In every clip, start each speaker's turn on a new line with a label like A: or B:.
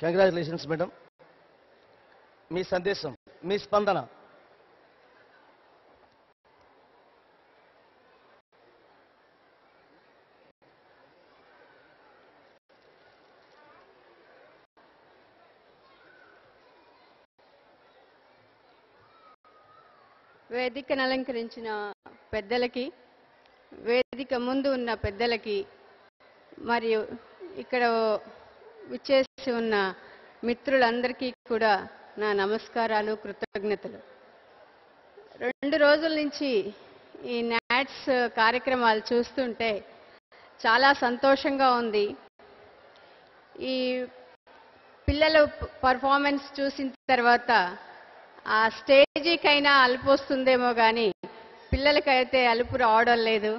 A: Congratulations madam. మీ సందేశం, మీ స్పందన.
B: వేదికను అలంకరించిన పెద్దలకి, వేదిక ముందు ఉన్న పెద్దలకి, మరియు ఇక్కడ విచ్చేసి ఉన్న మిత్రులందరికీ కూడా నా నమస్కారాలు, కృతజ్ఞతలు. 2 రోజుల నుంచి ఈ నాట్స్ కార్యక్రమాలు చూస్తుంటే చాలా సంతోషంగా ఉంది. ఈ పిల్లల పర్ఫార్మెన్స్ చూసిన తర్వాత ఆ స్టేజీకైనా అలుపు వస్తుందేమో కానీ పిల్లలకైతే అలుపు రావడం లేదు.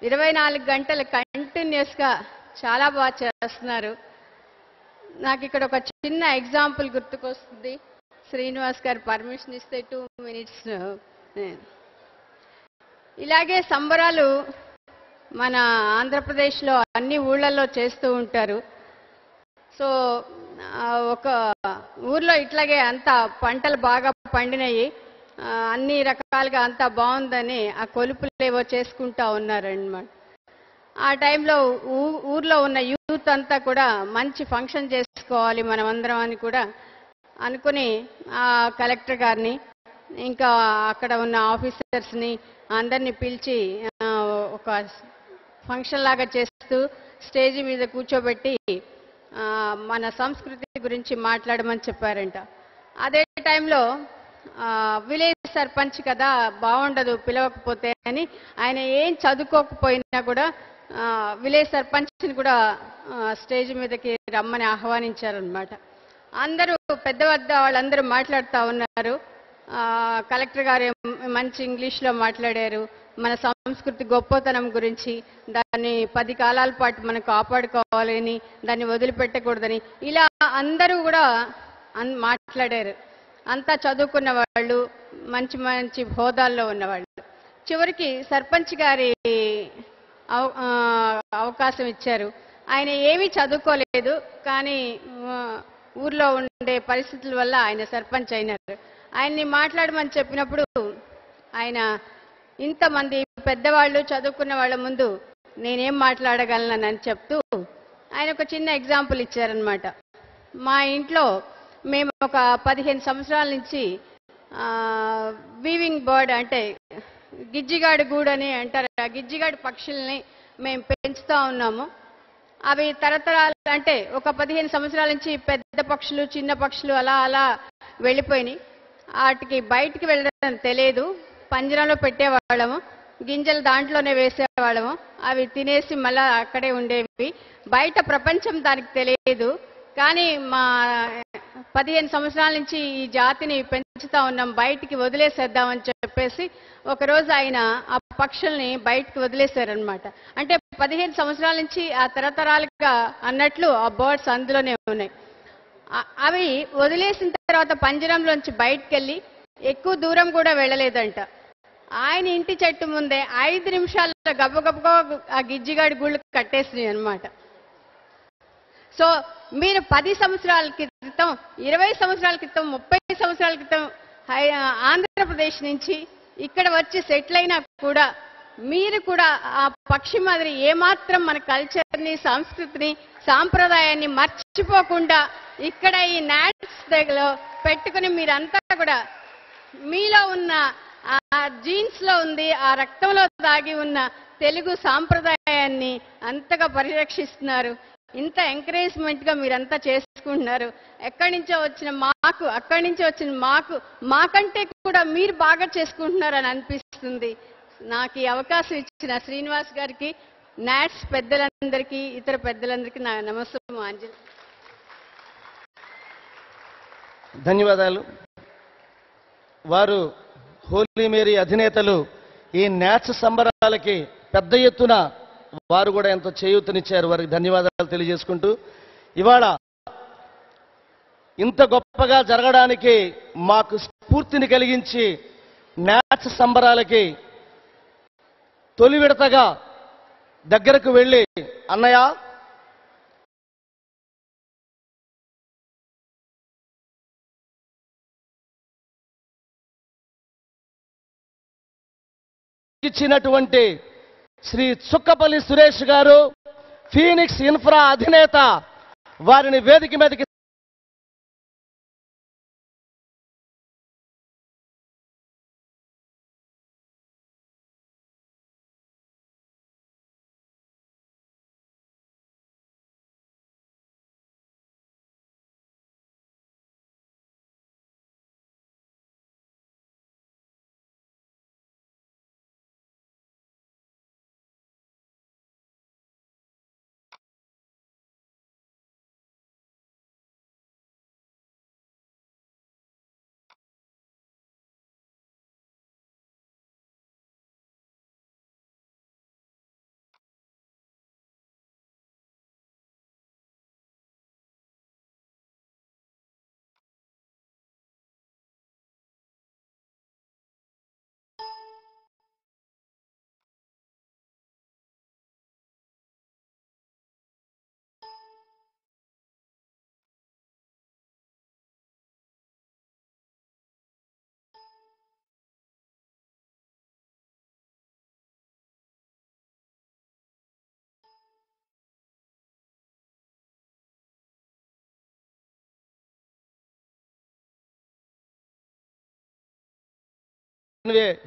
B: 24 గంటలు కంటిన్యూస్గా చాలా బాగా చేస్తున్నారు. నాకు ఇక్కడ ఒక చిన్న ఎగ్జాంపుల్ గుర్తుకొస్తుంది. శ్రీనివాస్ గారు పర్మిషన్ ఇస్తే 2 minutes. ఇలాగే సంబరాలు మన ఆంధ్రప్రదేశ్లో అన్ని ఊళ్ళల్లో చేస్తూ ఉంటారు. సో ఒక ఊర్లో ఇట్లాగే అంతా పంటలు బాగా పండినాయి, అన్ని రకాలుగా అంతా బాగుందని ఆ కొలుపులు ఏవో చేసుకుంటా ఉన్నారన్నమాట. ఆ టైంలో ఊర్లో ఉన్న యూత్ అంతా కూడా మంచి ఫంక్షన్ చేసుకోవాలి మనమందరం అని కూడా అనుకుని ఆ కలెక్టర్ గారిని ఇంకా అక్కడ ఉన్న ఆఫీసర్స్ని అందరినీ పిలిచి ఒక ఫంక్షన్ లాగా చేస్తూ స్టేజి మీద కూర్చోబెట్టి మన సంస్కృతి గురించి మాట్లాడమని చెప్పారంట. అదే టైంలో విలేజ్ సర్పంచ్ కదా, బాగుండదు పిలవకపోతే అని ఆయన ఏం చదువుకోకపోయినా కూడా విలేజ్ సర్పంచ్ని కూడా స్టేజ్ మీదకి రమ్మని ఆహ్వానించారనమాట. అందరూ పెద్ద వాళ్ళందరూ మాట్లాడుతూ ఉన్నారు. కలెక్టర్ గారు మంచి ఇంగ్లీష్లో మాట్లాడారు. మన సంస్కృతి గొప్పతనం గురించి, దాన్ని 10 కాలాల పాటు మనం కాపాడుకోవాలని, దాన్ని వదిలిపెట్టకూడదని ఇలా అందరూ కూడా మాట్లాడారు. అంతా చదువుకున్న వాళ్ళు, మంచి మంచి హోదాల్లో ఉన్నవాళ్ళు. చివరికి సర్పంచ్ గారి అవకాశం ఇచ్చారు. ఆయన ఏమీ చదువుకోలేదు, కానీ ఊర్లో ఉండే పరిస్థితుల వల్ల ఆయన సర్పంచ్ అయినారు. ఆయన్ని మాట్లాడమని చెప్పినప్పుడు ఆయన ఇంతమంది పెద్దవాళ్ళు చదువుకున్న వాళ్ళ ముందు నేనేం మాట్లాడగలనని చెప్తూ ఆయన ఒక చిన్న ఎగ్జాంపుల్ ఇచ్చారనమాట. మా ఇంట్లో మేము ఒక 15 సంవత్సరాల నుంచి వీవింగ్ బర్డ్ అంటే గిజ్జిగాడు గూడు అని అంటారు, ఆ గిజ్జిగాడు పక్షుల్ని మేము పెంచుతూ ఉన్నాము. అవి తరతరాలు అంటే ఒక 15 సంవత్సరాల నుంచి పెద్ద పక్షులు, చిన్న పక్షులు అలా అలా వెళ్ళిపోయినాయి. వాటికి బయటికి వెళ్ళడం తెలియదు. పంజరంలో పెట్టేవాళ్ళము, గింజలు దాంట్లోనే వేసేవాళ్ళము, అవి తినేసి మళ్ళా అక్కడే ఉండేవి. బయట ప్రపంచం దానికి తెలియదు. కానీ మా 15 సంవత్సరాల నుంచి ఈ జాతిని పెంచుతా ఉన్నాం, బయటికి వదిలేసేద్దామని చెప్పేసి ఒకరోజు ఆయన ఆ పక్షుల్ని బయటికి వదిలేశారనమాట. అంటే 15 సంవత్సరాల నుంచి ఆ తరతరాలుగా అన్నట్లు ఆ బర్డ్స్ అందులోనే ఉన్నాయి. అవి వదిలేసిన తర్వాత పంజరంలోంచి బయటకు వెళ్ళి ఎక్కువ దూరం కూడా వెళ్ళలేదంట. ఆయన ఇంటి చెట్టు ముందే 5 నిమిషాల్లో గబగబగా ఆ గిజ్జిగాడి గుళ్ళు కట్టేసినాయి అనమాట. సో మీరు 10 సంవత్సరాల క్రితం, 20 సంవత్సరాల క్రితం, 30 సంవత్సరాల క్రితం ఆంధ్రప్రదేశ్ నుంచి ఇక్కడ వచ్చి సెటిల్ అయినా కూడా మీరు కూడా ఆ పక్షి మాదిరి ఏమాత్రం మన కల్చర్ని, సంస్కృతిని, సాంప్రదాయాన్ని మర్చిపోకుండా ఇక్కడ ఈ నాట్స్ దగ్గర పెట్టుకుని మీరంతా కూడా మీలో ఉన్న ఆ జీన్స్లో ఉంది, ఆ రక్తంలో దాగి ఉన్న తెలుగు సాంప్రదాయాన్ని అంతగా పరిరక్షిస్తున్నారు. ఇంత ఎంకరేజ్మెంట్గా మీరంతా చేసుకుంటున్నారు. ఎక్కడి నుంచో వచ్చిన మాకు, అక్కడి నుంచి వచ్చిన మాకంటే కూడా మీరు బాగా చేసుకుంటున్నారని అనిపిస్తుంది. నాకు ఈ అవకాశం ఇచ్చిన శ్రీనివాస్ గారికి, నాట్స్ పెద్దలందరికీ, ఇతర పెద్దలందరికీ నా నమస్కారం. అంజలి.
A: ధన్యవాదాలు. వారు హోలీ మేరీ అధినేతలు ఈ నాట్స్ సంబరాలకి పెద్ద ఎత్తున వారు కూడా ఎంతో చేయూతనిచ్చారు. వారికి ధన్యవాదాలు తెలియజేసుకుంటూ, ఇవాళ ఇంత గొప్పగా జరగడానికి మాకు స్ఫూర్తిని కలిగించి నాట్స్ సంబరాలకి తొలి విడతగా దగ్గరకు వెళ్ళి అన్నయ్య ఇచ్చినటువంటి శ్రీ చుక్కపల్లి సురేష్ గారు, ఫీనిక్స్ ఇన్ఫ్రా అధినేత, వారిని వేదిక మీదకి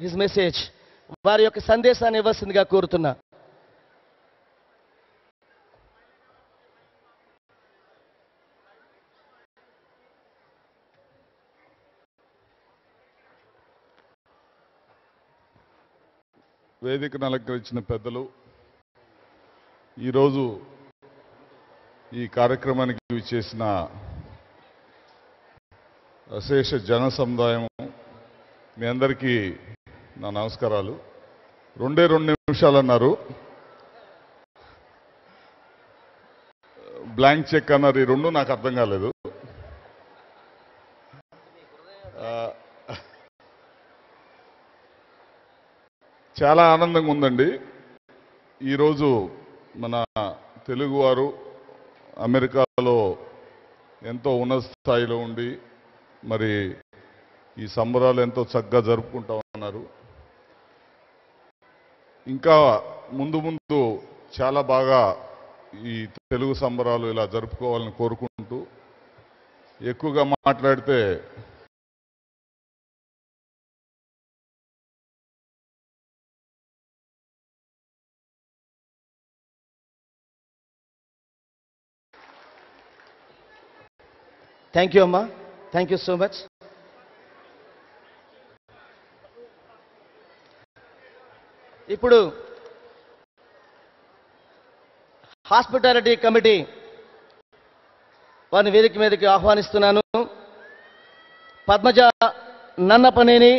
A: హిస్ మెసేజ్, వారి యొక్క సందేశాన్ని ఇవ్వాల్సిందిగా కోరుతున్నా.
C: వేదికను అలంకరించిన పెద్దలు, ఈరోజు ఈ కార్యక్రమానికి విచ్చేసిన అశేష జన సముదాయం, మీ అందరికీ నా నమస్కారాలు. 2 నిమిషాలు అన్నారు, బ్లాంక్ చెక్ అన్నారు. ఈ 2 నాకు అర్థం కాలేదు. చాలా ఆనందంగా ఉందండి. ఈరోజు మన తెలుగువారు అమెరికాలో ఎంతో ఉన్నత స్థాయిలో ఉండి మరి ఈ సంబరాలు ఎంతో చక్కగా జరుపుకుంటా ఉన్నారు. ఇంకా ముందు ముందు చాలా బాగా ఈ తెలుగు సంబరాలు ఇలా జరుపుకోవాలని కోరుకుంటూ, ఎక్కువగా మాట్లాడితే
A: థ్యాంక్ యూ అమ్మా, థ్యాంక్ యూ సో మచ్. ఇప్పుడు హాస్పిటాలిటీ కమిటీ వారిని వేదిక మీదకి ఆహ్వానిస్తున్నాను. పద్మజ నన్నపనేని,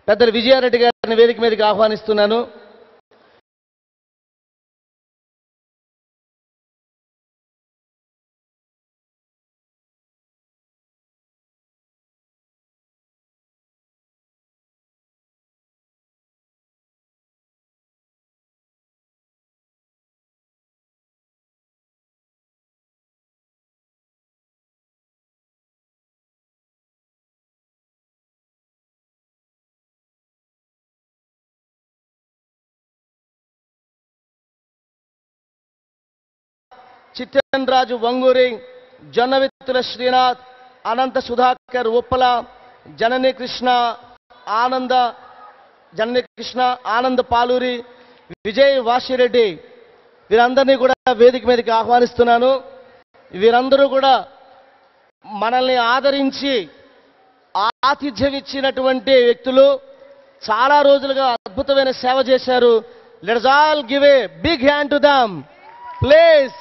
A: పెద్దలు విజయారెడ్డి గారిని వేదిక మీదకి ఆహ్వానిస్తున్నాను. చిట్టెన్రాజు వంగూరి, జొన్నవిత్తుల శ్రీనాథ్, అనంత సుధాకర్ ఉప్పల, జనని కృష్ణ ఆనంద పాలూరి, విజయ్ వాసిరెడ్డి, వీరందరినీ కూడా వేదిక మీదకి ఆహ్వానిస్తున్నాను. వీరందరూ కూడా మనల్ని ఆదరించి ఆతిథ్యం ఇచ్చినటువంటి వ్యక్తులు. చాలా రోజులుగా అద్భుతమైన సేవ చేశారు. Let's all give a big hand to them please.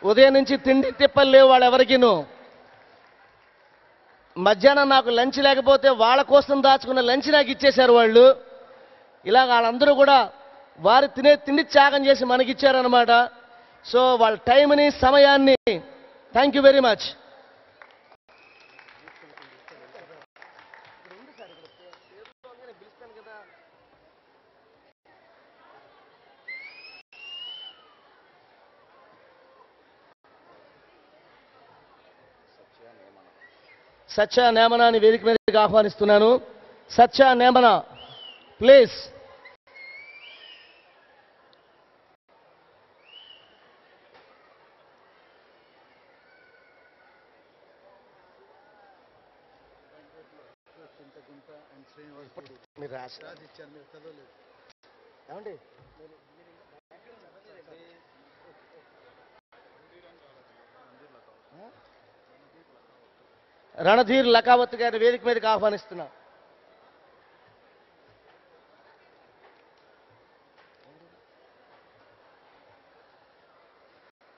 A: ఉదయం నుంచి తిండి తిప్పలు లేవు వాళ్ళెవరికిను. మధ్యాహ్నం నాకు లంచ్ లేకపోతే వాళ్ళ కోసం దాచుకున్న లంచ్ నాకు ఇచ్చేశారు వాళ్ళు. ఇలా వాళ్ళందరూ కూడా వారు తినే తిండి త్యాగం చేసి మనకిచ్చారనమాట. సో వాళ్ళ టైంని, సమయాన్ని thank you very much. Satya నేమనాని వేదిక మీద మీదకి ఆహ్వానిస్తున్నాను. సత్య నేమన ప్లీజ్. మీరు ఏమండి రణధీర్ లకావత్ గారి వేదిక మీదకి ఆహ్వానిస్తున్నా.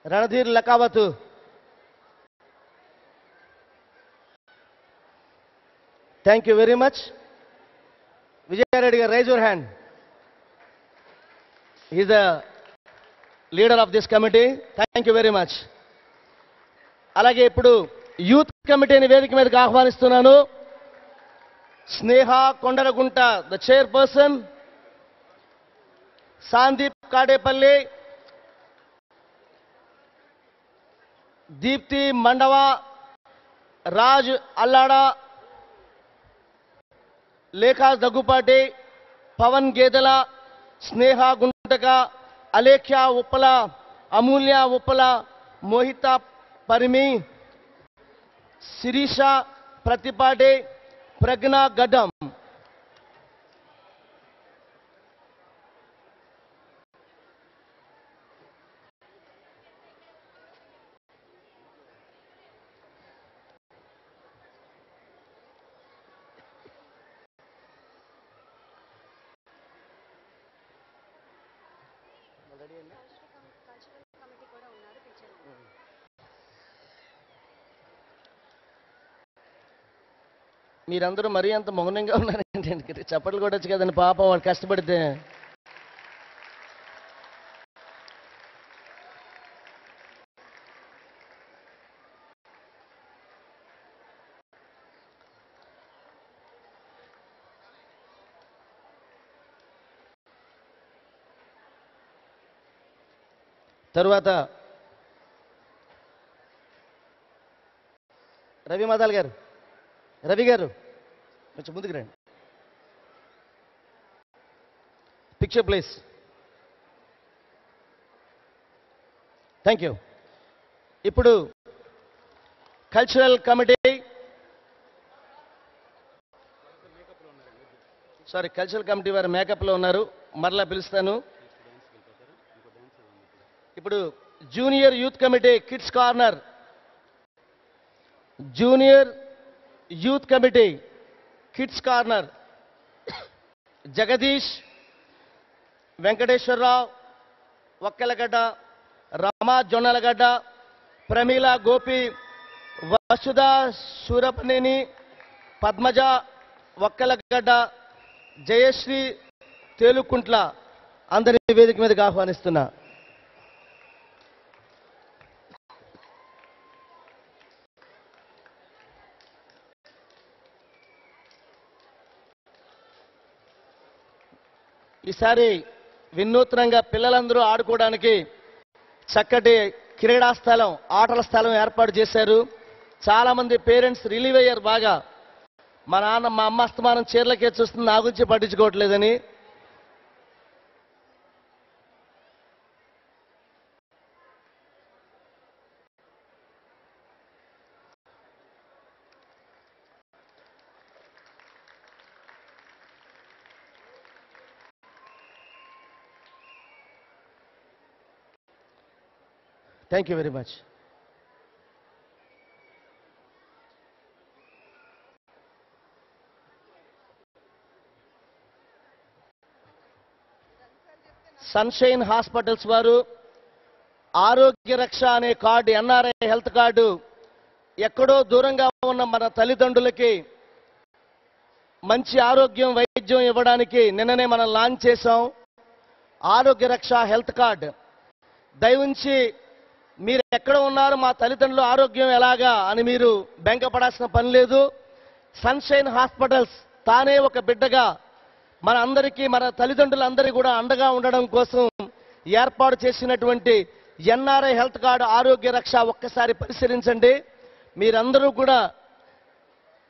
A: Randhir Lakavath, thank you very much. Vijaya Reddy గారు, raise your hand. Is the leader of this committee. Thank you very much. అలాగే ఇప్పుడు యూత్ కమిటీని వేదిక మీదకి ఆహ్వానిస్తున్నాను. స్నేహ కొండలగుంట ద చైర్పర్సన్, సందీప్ కాడేపల్లి, దీప్తి మండవ, రాజ్ అల్లాడ, లేఖా దగ్గుపాటి, పవన్ గేదెల, స్నేహ గుంటక, అలేఖ్య ఉప్పల, అమూల్య ఉప్పల, మోహిత పరిమి, శిరీష ప్రతిపాటి, ప్రజ్ఞ గడ్డం. మీరందరూ మరీ అంత మౌనంగా ఉన్నారండి. చప్పట్లు కొట్టచ్చు కదండి, పాపం వాళ్ళు కష్టపడితే. తరువాత రవి మదాల్ గారు, రవి గారు కొంచెం ముందుకు రండి. Picture please. Thank you. ఇప్పుడు కల్చరల్ కమిటీ, కల్చరల్ కమిటీ వారు మేకప్లో ఉన్నారు, మరలా పిలుస్తాను. ఇప్పుడు junior youth committee kids corner, junior youth committee kids corner Jagadish, Venkateswara Rao Vakkalagadda, Rama Jonnalagadda, Pramila Gopi, Vasudha Surapaneni, Padmaja Vakkalagadda, Jayasri Telukuntla అందరి వేదిక మీదకి ఆహ్వానిస్తున్నా. ఈసారి వినూత్నంగా పిల్లలందరూ ఆడుకోవడానికి చక్కటి క్రీడా స్థలం, ఆటల స్థలం ఏర్పాటు చేశారు. చాలా మంది పేరెంట్స్ రిలీవ్ అయ్యారు బాగా. మా నాన్న మా అమ్మ అస్తమానం చీరలకే చూస్తుంది, నా గురించి పట్టించుకోవట్లేదని. Thank you very much. Sunshine hospitals వారు ఆరోగ్య రక్ష అనే కార్డు, ఎన్ఆర్ఐ హెల్త్ కార్డు, ఎక్కడో దూరంగా ఉన్న మన తల్లిదండ్రులకి మంచి ఆరోగ్యం, వైద్యం ఇవ్వడానికి నిన్ననే మనం లాంచ్ చేశాం. ఆరోగ్య రక్ష హెల్త్ కార్డ్. దయవుంచి మీరు ఎక్కడ ఉన్నారు, మా తల్లిదండ్రుల ఆరోగ్యం ఎలాగా అని మీరు బెంగపడాల్సిన పని లేదు. సన్షైన్ హాస్పిటల్స్ తానే ఒక బిడ్డగా మన అందరికీ, మన తల్లిదండ్రులందరికీ కూడా అండగా ఉండడం కోసం ఏర్పాటు చేసినటువంటి ఎన్ఆర్ఐ హెల్త్ కార్డు ఆరోగ్య రక్ష ఒక్కసారి పరిశీలించండి. మీరందరూ కూడా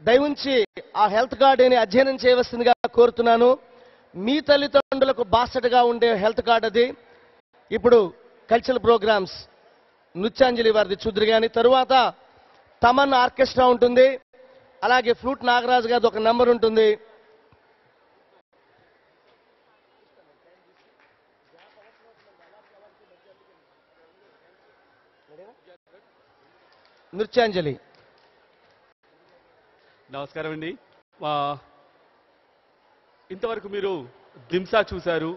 A: దయవుంచి ఆ హెల్త్ కార్డుని అధ్యయనం చేయవలసిందిగా కోరుతున్నాను. మీ తల్లిదండ్రులకు బాసటగా ఉండే హెల్త్ కార్డు అది. ఇప్పుడు కల్చరల్ ప్రోగ్రామ్స్ నృత్యాంజలి వారిది చూద్దరు కానీ, తరువాత తమన్ ఆర్కెస్ట్రా ఉంటుంది, అలాగే ఫ్లూట్ నాగరాజు గారిది ఒక నంబర్ ఉంటుంది. నృత్యాంజలి.
D: నమస్కారం అండి. ఇంతవరకు మీరు దింసా చూశారు,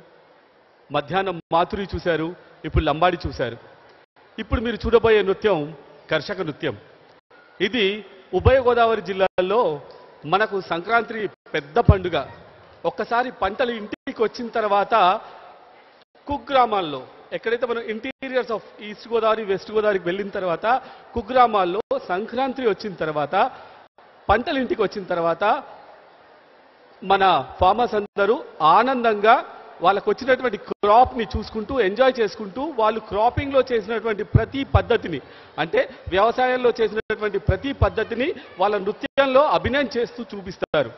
D: మధ్యాహ్నం మాతురి చూశారు, ఇప్పుడు లంబాడి చూశారు. ఇప్పుడు మీరు చూడబోయే నృత్యం కర్షక నృత్యం. ఇది ఉభయ గోదావరి జిల్లాల్లో మనకు సంక్రాంతి పెద్ద పండుగ. ఒక్కసారి పంటలు ఇంటికి వచ్చిన తర్వాత కుగ్రామాల్లో, ఎక్కడైతే మనం interiors of east Godavari west గోదావరికి వెళ్ళిన తర్వాత కుగ్రామాల్లో సంక్రాంతి వచ్చిన తర్వాత, పంటలు ఇంటికి వచ్చిన తర్వాత మన ఫార్మర్స్ అందరూ ఆనందంగా వాళ్ళకు వచ్చినటువంటి క్రాప్ని చూసుకుంటూ ఎంజాయ్ చేసుకుంటూ వాళ్ళు క్రాపింగ్లో చేసినటువంటి ప్రతి పద్ధతిని, అంటే వ్యవసాయంలో చేసినటువంటి ప్రతి పద్ధతిని వాళ్ళ నృత్యంలో అభినయం చేస్తూ చూపిస్తారు.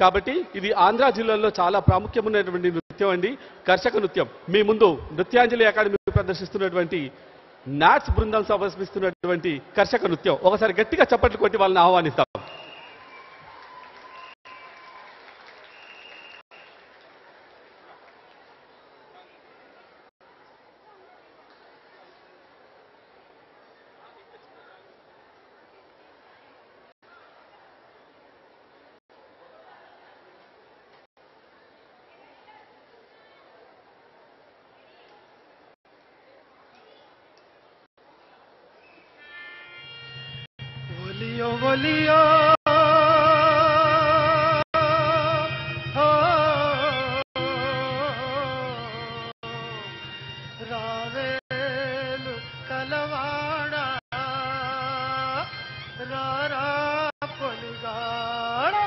D: కాబట్టి ఇది ఆంధ్ర జిల్లాలో చాలా ప్రాముఖ్యమైనటువంటి నృత్యం అండి, కర్షక నృత్యం. మీ ముందు నృత్యాంజలి అకాడమీ ప్రదర్శిస్తున్నటువంటి నాట్స్ బృందం సమర్పిస్తున్నటువంటి కర్షక నృత్యం. ఒకసారి గట్టిగా చప్పట్లు కొట్టి వాళ్ళని ఆహ్వానిస్తాం.
E: ఒలియో ఒలియో రావేలు కలవాడా రారా పొలిగాడా.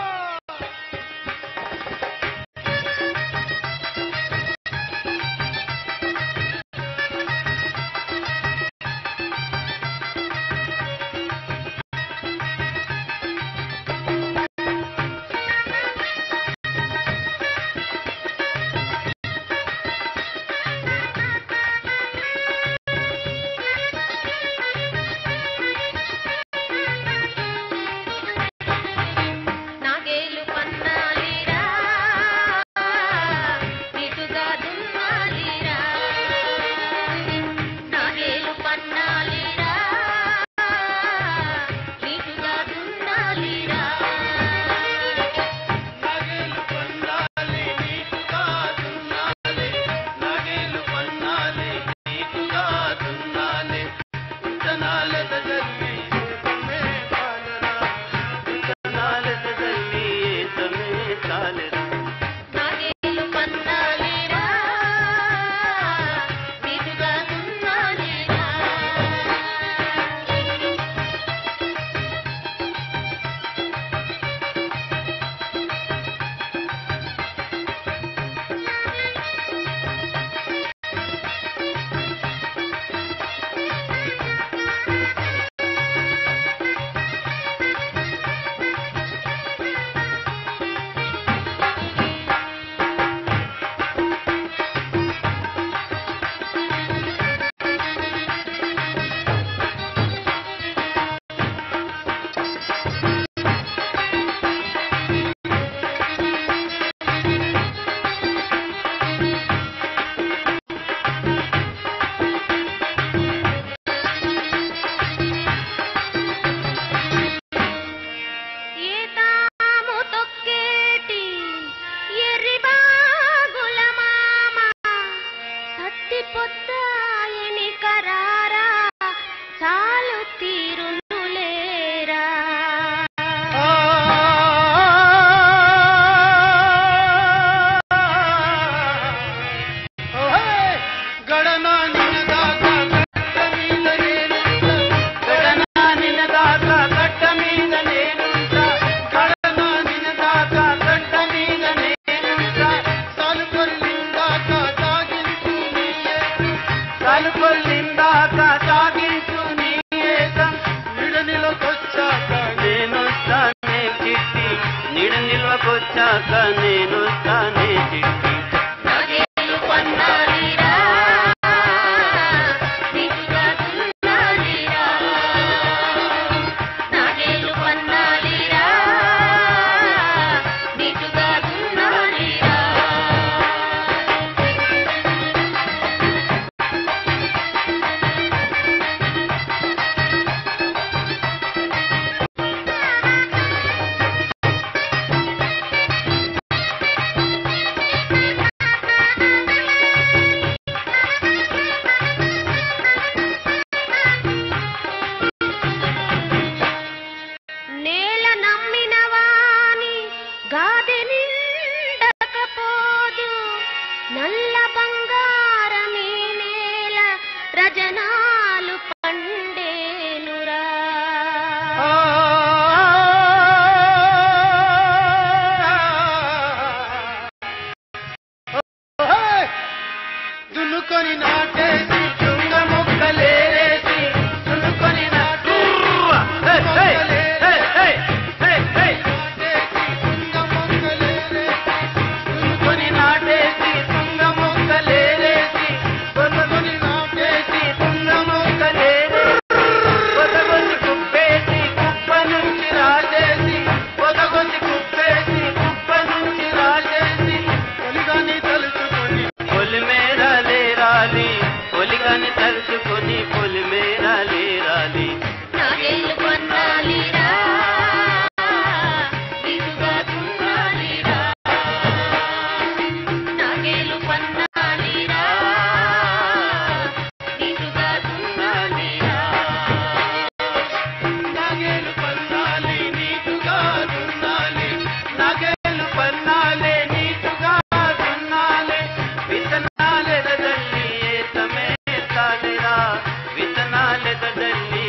F: వచ్చాక నేను తానే చిట్టి నాగేలు పన్నాలిరా నీటుగా దున్నాలిరా నాగేలు పన్నాలిరా నీటుగా దున్నాలిరా నేల నమ్మిన వాని గాది నిండకపోదు నల్ల బంగారమీ నేల రజనాలు పండేనురా
E: దున్నుకొని నాటేసి చుంగ మొక్కలేసి దున్నుకొని నాటేసి చుంగ మొక్కలేసి దున్నుకొని నాటేసి చుంగ మొక్కలేసి పొదగొని కుప్పేసి కుప్ప నుంచి రాజేసి పొదగొని కుప్పేసి కుప్ప నుంచి రాజేసి పొలిగాని తలుచుకొని పొలిమేర లేరాలి పొలిగాని తలుచుకొని పొలిమేర లేరాలి
F: నాగేలు పన్నాలిరా నీటుగా దున్నాలిరా నాగేలు పన్నాలిరా నీటుగా దున్నాలిరా
E: నాగేలు పన్నాలి నీటుగా దున్నాలి నాగేలు పన్నాలి నీటుగా దున్నాలి
F: విత్తనాలెదల్లి ఏతమేతాలిరా విత్తనాలెదల్లి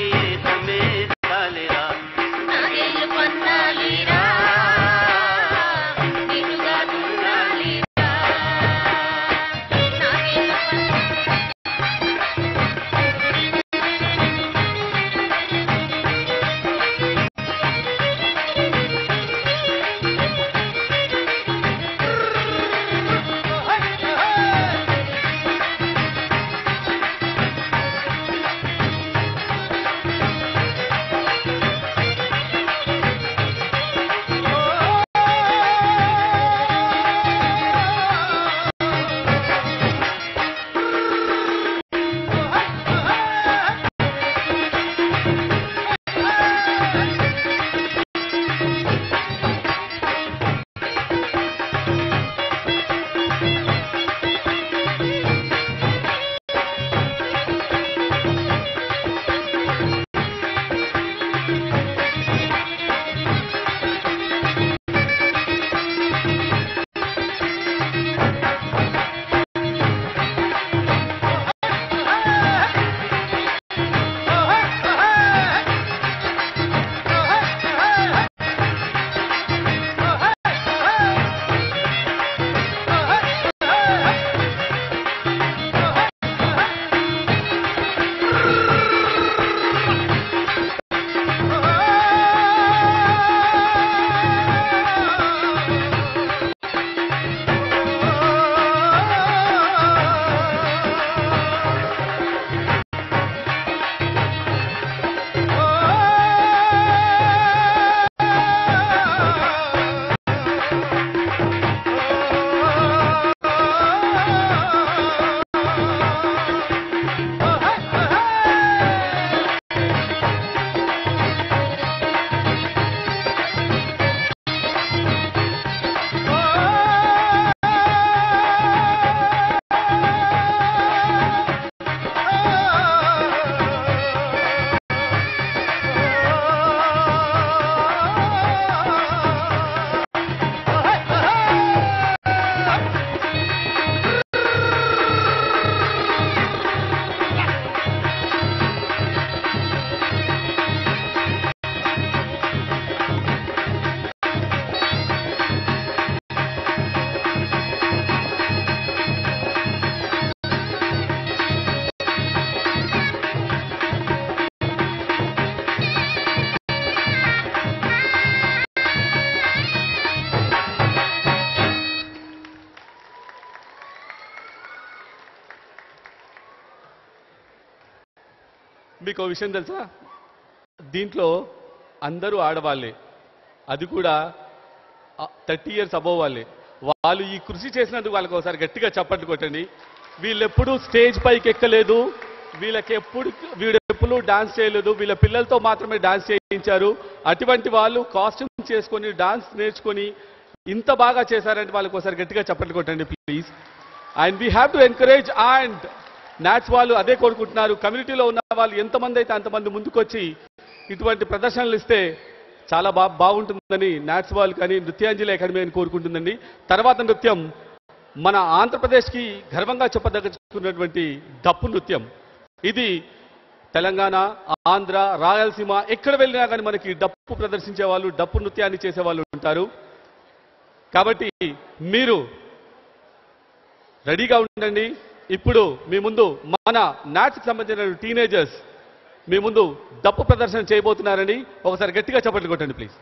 D: మీకు ఒక విషయం తెలుసా, దీంట్లో అందరూ ఆడవాళ్ళే, అది కూడా 30 years అబోవ్ వాళ్ళే. వాళ్ళు ఈ కృషి చేసినందుకు వాళ్ళకి ఒకసారి గట్టిగా చప్పట్లు కొట్టండి. వీళ్ళెప్పుడు స్టేజ్ పైకి ఎక్కలేదు, వీడెప్పుడు డాన్స్ చేయలేదు, వీళ్ళ పిల్లలతో మాత్రమే డాన్స్ చేయించారు. అటువంటి వాళ్ళు కాస్ట్యూమ్ చేసుకొని డాన్స్ నేర్చుకొని ఇంత బాగా చేశారంటే వాళ్ళకి ఒకసారి గట్టిగా చప్పట్లు కొట్టండి please. And we have to encourage, and NATS వాళ్ళు అదే కోరుకుంటున్నారు. కమ్యూనిటీలో ఉన్న వాళ్ళు ఎంతమంది అయితే అంతమంది ముందుకొచ్చి ఇటువంటి ప్రదర్శనలు ఇస్తే చాలా బాగుంటుందని నాట్స్ వాళ్ళు కానీ నృత్యాంజలి అకాడమీ అని కోరుకుంటుందండి. తర్వాత నృత్యం మన ఆంధ్రప్రదేశ్కి గర్వంగా చెప్పదలుచుకున్నటువంటి డప్పు నృత్యం. ఇది తెలంగాణ, ఆంధ్ర, రాయలసీమ ఎక్కడ వెళ్ళినా కానీ మనకి డప్పు ప్రదర్శించే వాళ్ళు, డప్పు నృత్యాన్ని చేసేవాళ్ళు ఉంటారు. కాబట్టి మీరు రెడీగా ఉండండి. ఇప్పుడు మీ ముందు మన నాట్స్కి సంబంధించిన టీనేజర్స్ మీ ముందు డప్పు ప్రదర్శన చేయబోతున్నారండి. ఒకసారి గట్టిగా చప్పట్లు కొట్టండి please.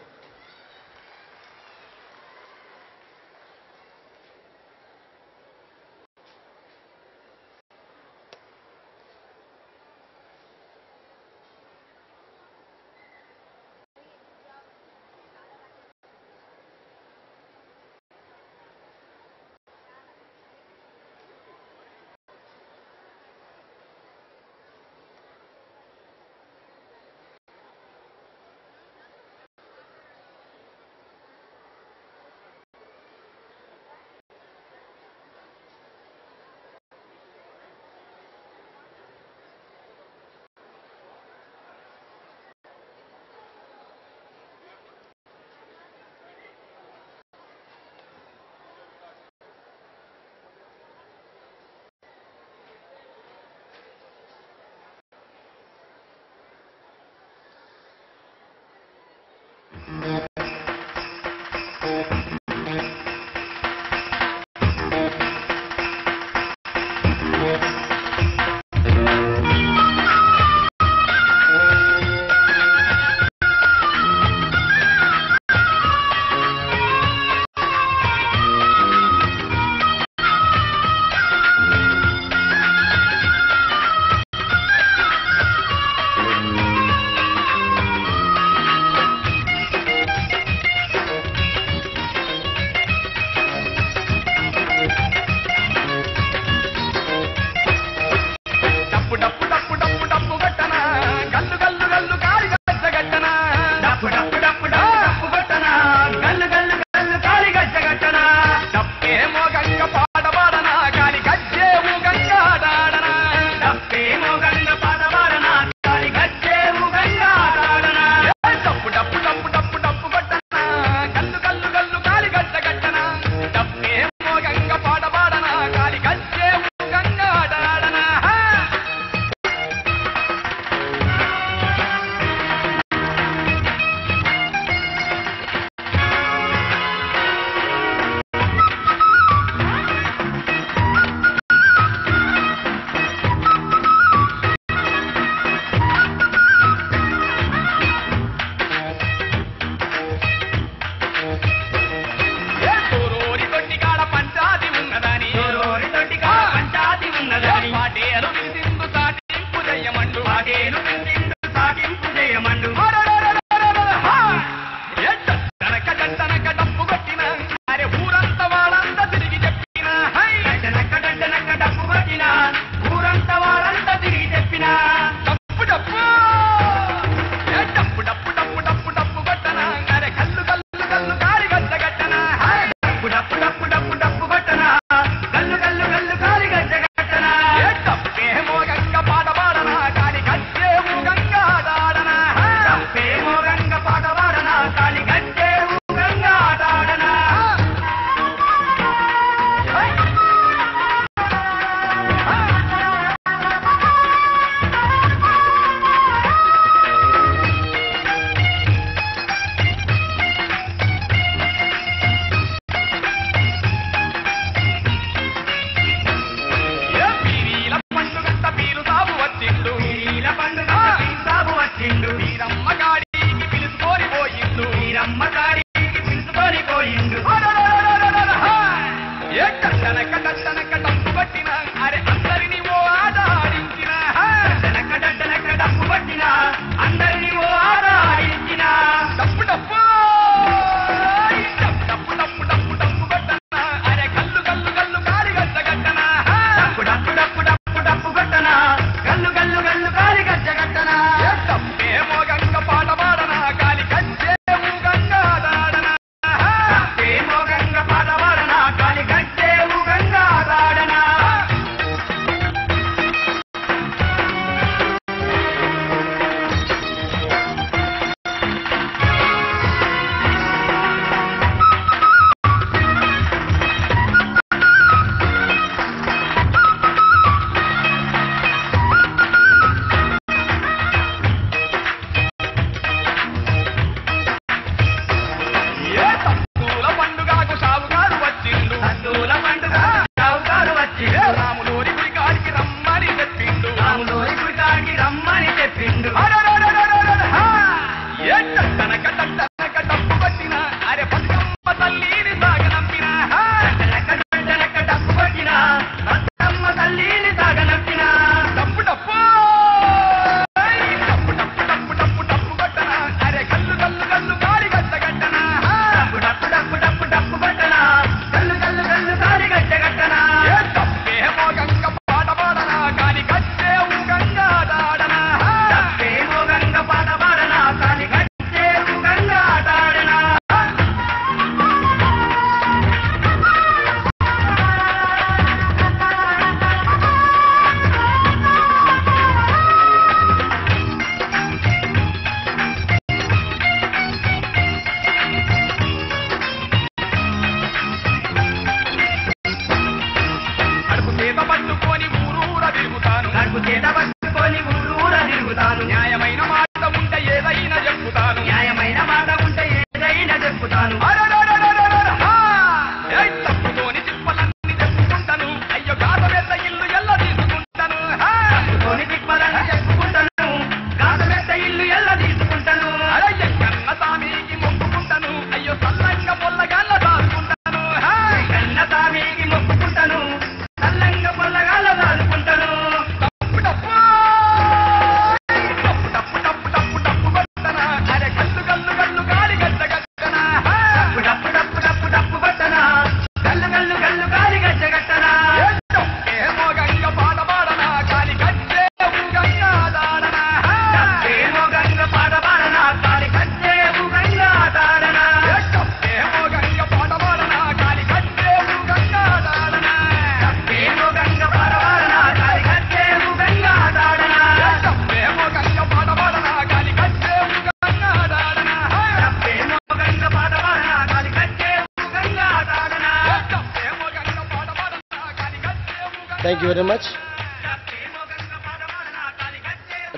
A: Thank you very much.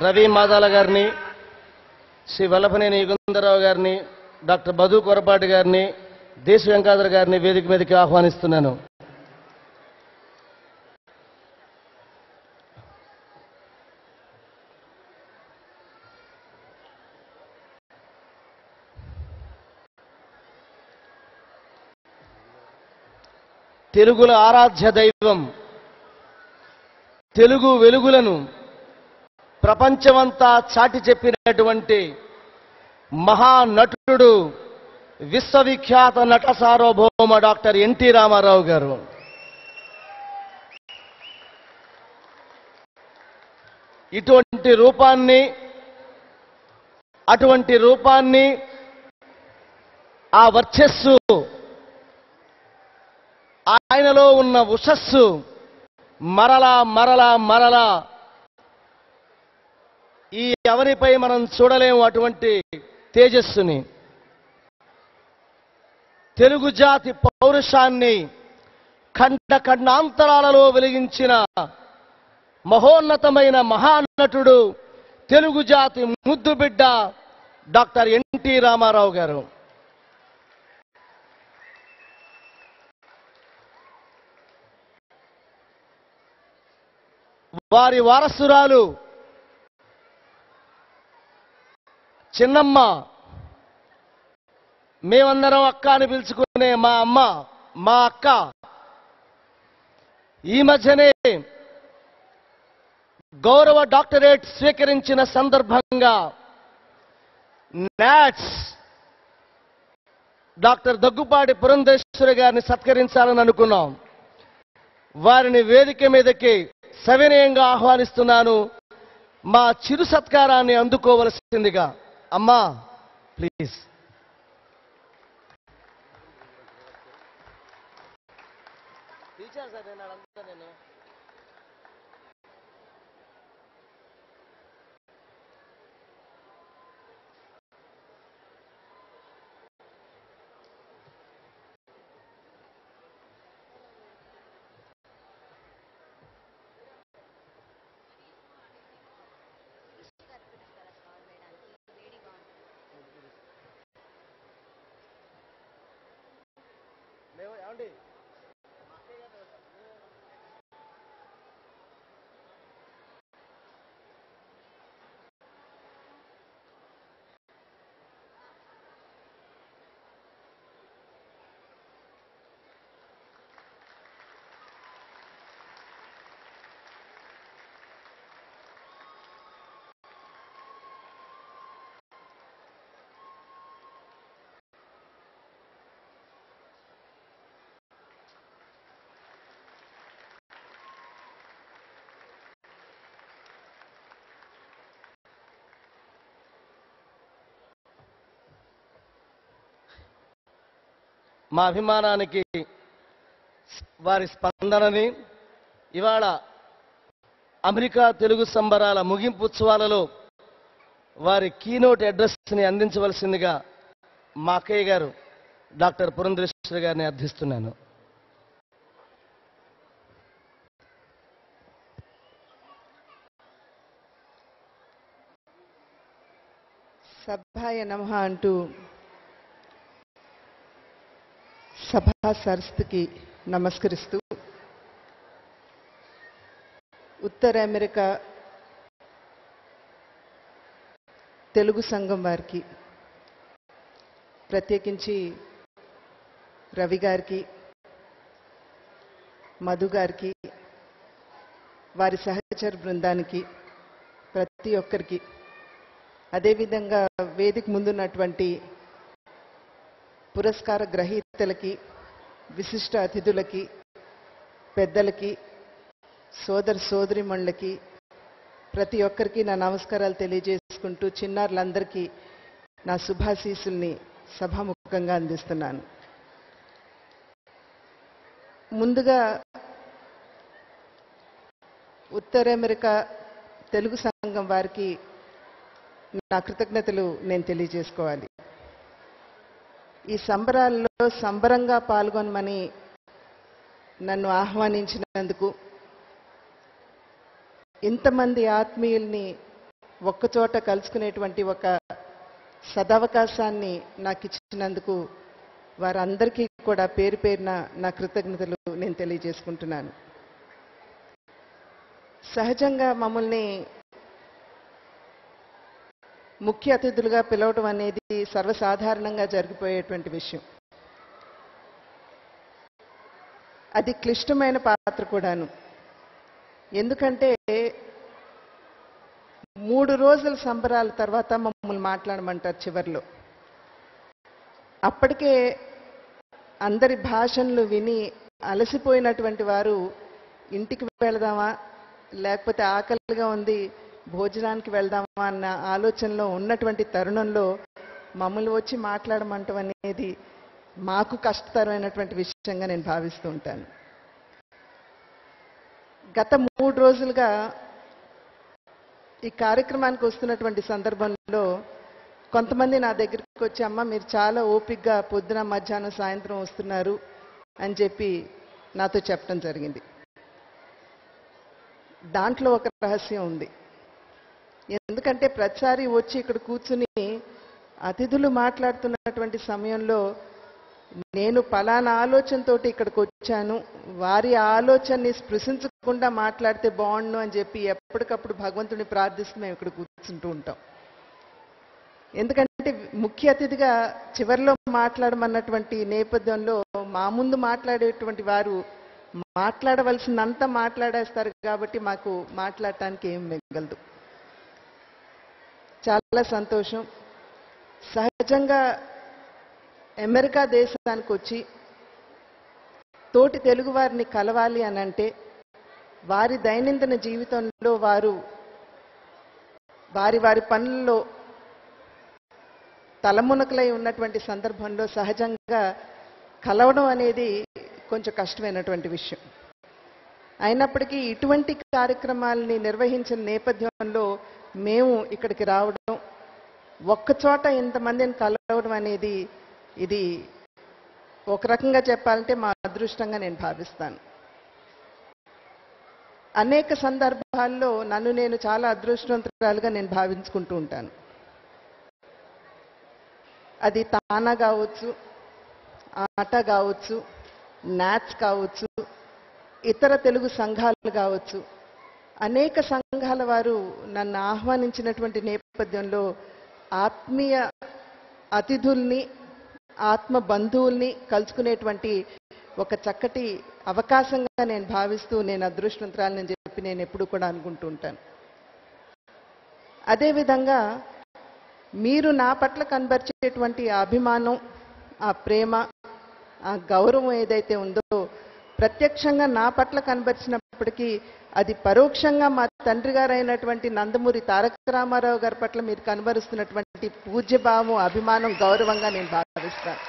A: Ravi Madala గారిని, శ్రీ వల్లభనేని యుగంధరరావు గారిని, డాక్టర్ బదు కొరపాటి గారిని, దేశ వెంకాధర్ గారిని వేదిక మీదకి ఆహ్వానిస్తున్నాను. తెలుగుల ఆరాధ్య దైవం, తెలుగు వెలుగులను ప్రపంచమంతా చాటి చెప్పినటువంటి మహానటుడు, విశ్వవిఖ్యాత నట సార్వభౌమ డాక్టర్ ఎన్టీ రామారావు గారు. అటువంటి రూపాన్ని ఆ వర్చస్సు, ఆయనలో ఉన్న ఉషస్సు మరలా మరలా మరలా ఈ ఎవరిపై మనం చూడలేము. అటువంటి తేజస్సుని, తెలుగు జాతి పౌరుషాన్ని ఖండ ఖండాంతరాలలో వెలిగించిన మహోన్నతమైన మహానటుడు, తెలుగు జాతి ముద్దు బిడ్డ డాక్టర్ ఎన్టీ రామారావు గారు. వారి వారసురాలు చిన్నమ్మ, మేమందరం అక్క అని పిలుచుకునే మా అమ్మ, మా అక్క ఈ మధ్యనే గౌరవ డాక్టరేట్ స్వీకరించిన సందర్భంగా నాట్స్ డాక్టర్ దగ్గుపాటి పురంధేశ్వరి గారిని సత్కరించాలని అనుకున్నాం. వారిని వేదిక మీదకి సవినయంగా ఆహ్వానిస్తున్నాను. మా చిరు సత్కారాన్ని అందుకోవలసిందిగా. అమ్మా ప్లీజ్. మా అభిమానానికి వారి స్పందనని ఇవాళ అమెరికా తెలుగు సంబరాల ముగింపు ఉత్సవాలలో వారి కీనోట్ అడ్రస్ని అందించవలసిందిగా మా అక్కయ్య గారు డాక్టర్ పురంధేశ్వరి గారిని అర్థిస్తున్నాను.
G: సభాయ నమః అంటూ సభా సరస్సుకి నమస్కరిస్తూ ఉత్తర అమెరికా తెలుగు సంఘం వారికి, ప్రత్యేకించి రవి గారికి, మధు గారికి, వారి సహచర బృందానికి, ప్రతి ఒక్కరికి, అదేవిధంగా వేదిక ముందున్నటువంటి పురస్కార గ్రహీతలకి, విశిష్ట అతిథులకి, పెద్దలకి, సోదరిమణులకి, ప్రతి ఒక్కరికి నా నమస్కారాలు తెలియజేసుకుంటూ చిన్నారులందరికీ నా శుభాశీస్సుల్ని సభాముఖంగా అందిస్తున్నాను. ముందుగా ఉత్తర అమెరికా తెలుగు సంఘం వారికి నా కృతజ్ఞతలు నేను తెలియజేసుకోవాలి. ఈ సంబరాల్లో సంబరంగా పాల్గొనమని నన్ను ఆహ్వానించినందుకు, ఇంతమంది ఆత్మీయుల్ని ఒక్కచోట కలుసుకునేటువంటి ఒక సదవకాశాన్ని నాకు ఇచ్చినందుకు వారందరికీ కూడా పేరు పేరున నా కృతజ్ఞతలు నేను తెలియజేసుకుంటున్నాను. సహజంగా మమ్మల్ని ముఖ్య అతిథులుగా పిలవడం అనేది సర్వసాధారణంగా జరిగిపోయేటువంటి విషయం. అది క్లిష్టమైన పాత్ర కూడాను. ఎందుకంటే 3 రోజుల సంబరాల తర్వాత మమ్మల్ని మాట్లాడమంటారు చివర్లో. అప్పటికే అందరి భాషణలు విని అలసిపోయినటువంటి వారు ఇంటికి వెళదామా లేకపోతే ఆకలిగా ఉంది భోజనానికి వెళ్దామా అన్న ఆలోచనలో ఉన్నటువంటి తరుణంలో మమ్మల్ని వచ్చి మాట్లాడమంటం అనేది మాకు కష్టతరమైనటువంటి విషయంగా నేను భావిస్తూ ఉంటాను. గత 3 రోజులుగా ఈ కార్యక్రమానికి వస్తున్నటువంటి సందర్భంలో కొంతమంది నా దగ్గరికి వచ్చి, అమ్మ మీరు చాలా ఓపికగా పొద్దున మధ్యాహ్నం సాయంత్రం వస్తున్నారు అని చెప్పి నాతో చెప్పడం జరిగింది. దాంట్లో ఒక రహస్యం ఉంది. ఎందుకంటే ప్రతిసారి వచ్చి ఇక్కడ కూర్చుని అతిథులు మాట్లాడుతున్నటువంటి సమయంలో నేను పలానా ఆలోచనతోటి ఇక్కడికి వచ్చాను, వారి ఆలోచనని స్పృశించకుండా మాట్లాడితే బాగుండు అని చెప్పి ఎప్పటికప్పుడు భగవంతుని ప్రార్థిస్తూ మేము ఇక్కడ కూర్చుంటూ ఉంటాం. ఎందుకంటే ముఖ్య అతిథిగా చివరిలో మాట్లాడమన్నటువంటి నేపథ్యంలో మా ముందు మాట్లాడేటువంటి వారు మాట్లాడవలసినంత మాట్లాడేస్తారు కాబట్టి మాకు మాట్లాడటానికి ఏం మిగలదు. చాలా సంతోషం. సహజంగా అమెరికా దేశానికి వచ్చి తోటి తెలుగు వారిని కలవాలి అని అంటే వారి దైనందిన జీవితంలో వారు వారి పనుల్లో తలమునకలై ఉన్నటువంటి సందర్భంలో సహజంగా కలవడం అనేది కొంచెం కష్టమైనటువంటి విషయం. అయినప్పటికీ ఇటువంటి కార్యక్రమాలని నిర్వహించిన నేపథ్యంలో మేము ఇక్కడికి రావడం, ఒక్కచోట ఇంతమందిని కలవడం అనేది ఇది ఒక రకంగా చెప్పాలంటే మా అదృష్టంగా నేను భావిస్తాను. అనేక సందర్భాల్లో నన్ను నేను చాలా అదృష్టవంతురాలుగా నేను భావించుకుంటూ ఉంటాను. అది తానా కావచ్చు, ఆట కావచ్చు, నాట్స్ కావచ్చు, ఇతర తెలుగు సంఘాలు కావచ్చు, అనేక సంఘాల వారు నన్ను ఆహ్వానించినటువంటి నేపథ్యంలో ఆత్మీయ అతిథుల్ని ఆత్మ బంధువుల్ని కలుసుకునేటువంటి ఒక చక్కటి అవకాశంగా నేను భావిస్తూ నేను అదృష్టవంతురాలని చెప్పి నేను ఎప్పుడు కూడా అనుకుంటూ ఉంటాను. అదేవిధంగా మీరు నా పట్ల కనబరిచేటువంటి ఆ అభిమానం, ఆ ప్రేమ, ఆ గౌరవం ఏదైతే ఉందో ప్రత్యక్షంగా నా పట్ల కనబరిచినప్పటికీ అది పరోక్షంగా మా తండ్రి గారైనటువంటి నందమూరి తారక రామారావు గారి పట్ల మీరు కనబరుస్తున్నటువంటి పూజ్యభావం, అభిమానం, గౌరవంగా నేను భావిస్తాను.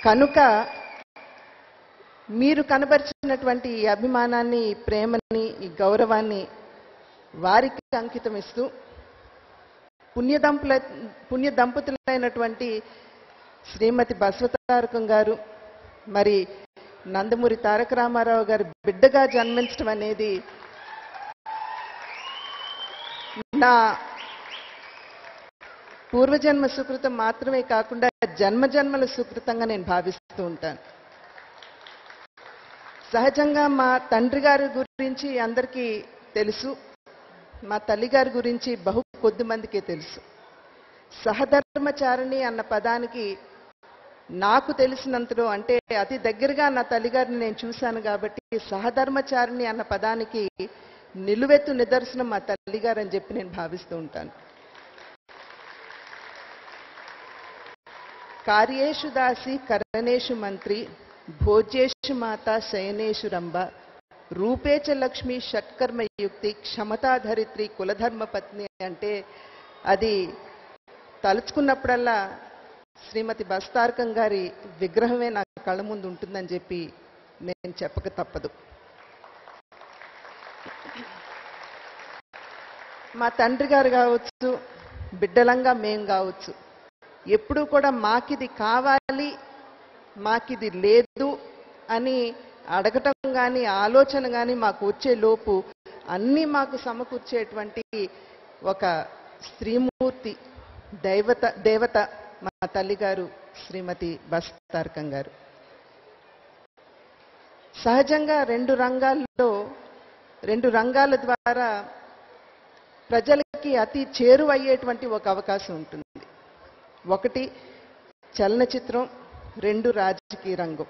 G: కనుక మీరు కనబరిచినటువంటి ఈ అభిమానాన్ని, ఈ ప్రేమని, ఈ గౌరవాన్ని వారికి అంకితం ఇస్తూ పుణ్య దంపతులైనటువంటి శ్రీమతి బసవతారకం గారు మరి నందమూరి తారక రామారావు గారు బిడ్డగా జన్మించడం అనేది నా పూర్వజన్మ సుకృతం మాత్రమే కాకుండా జన్మజన్మల సుకృతంగా నేను భావిస్తూ ఉంటాను. సహజంగా మా తండ్రి గారి గురించి అందరికీ తెలుసు, మా తల్లిగారి గురించి బహు కొద్ది మందికే తెలుసు. సహధర్మచారిణి అన్న పదానికి నాకు తెలిసినంతలో, అంటే అతి దగ్గరగా నా తల్లిగారిని నేను చూశాను కాబట్టి సహధర్మచారిణి అన్న పదానికి నిలువెత్తు నిదర్శనం మా తల్లిగారు అని చెప్పి నేను భావిస్తూ ఉంటాను. కార్యేషు దాసి కరణేషు మంత్రి భోజ్యేషు మాత శయనేషు రంభ రూపేచ లక్ష్మి షట్కర్మయుక్తి క్షమతాధరిత్రి కులధర్మ పత్ని అంటే అది తలుచుకున్నప్పుడల్లా శ్రీమతి బసవతారకం గారి విగ్రహమే నా కళ్ళ ముందు ఉంటుందని చెప్పి నేను చెప్పక తప్పదు. మా తండ్రి గారు కావచ్చు, బిడ్డలంగా మేం కావచ్చు, ఎప్పుడూ కూడా మాకిది కావాలి, మాకిది లేదు అని అడగటం కానీ ఆలోచన కానీ మాకు వచ్చే లోపు అన్నీ మాకు సమకూర్చేటువంటి ఒక స్త్రీమూర్తి దేవత మా తల్లిగారు శ్రీమతి బస్ తారకం గారు. సహజంగా రెండు రంగాల ద్వారా ప్రజలకి అతి చేరువయ్యేటువంటి ఒక అవకాశం ఉంటుంది. ఒకటి చలనచిత్రం, రెండు రాజకీయ రంగం.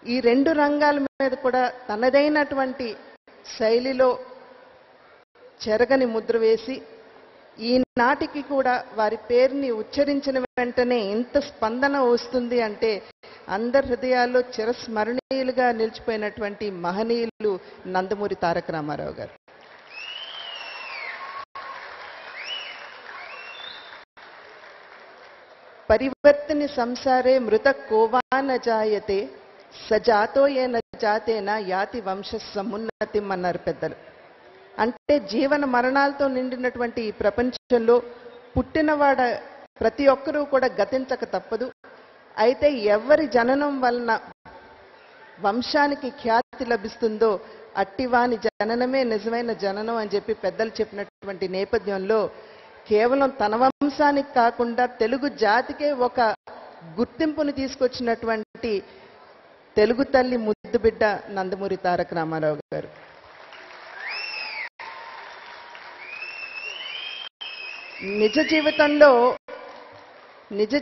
G: ఈ రెండు రంగాల మీద కూడా తనదైనటువంటి శైలిలో చెరగని ముద్ర వేసి ఈనాటికి కూడా వారి పేరుని ఉచ్చరించిన వెంటనే ఇంత స్పందన వస్తుంది అంటే అందరి హృదయాల్లో చిరస్మరణీయులుగా నిలిచిపోయినటువంటి మహనీయులు నందమూరి తారక రామారావు గారు. పరివర్తని సంసారే మృత కోవా న జాయతే సజాతో ఏ న జాతేన యాతి వంశ సమున్నతిం అన్నారు పెద్దలు. అంటే జీవన మరణాలతో నిండినటువంటి ఈ ప్రపంచంలో పుట్టినవాడ ప్రతి ఒక్కరూ కూడా గతించక తప్పదు. అయితే ఎవరి జననం వలన వంశానికి ఖ్యాతి లభిస్తుందో అట్టివాని జననమే నిజమైన జననం అని చెప్పి పెద్దలు చెప్పినటువంటి నేపథ్యంలో కేవలం తన వంశానికి కాకుండా తెలుగు జాతికే ఒక గుర్తింపుని తీసుకొచ్చినటువంటి తెలుగు తల్లి ముద్దు బిడ్డ నందమూరి తారక రామారావు గారు. నిజ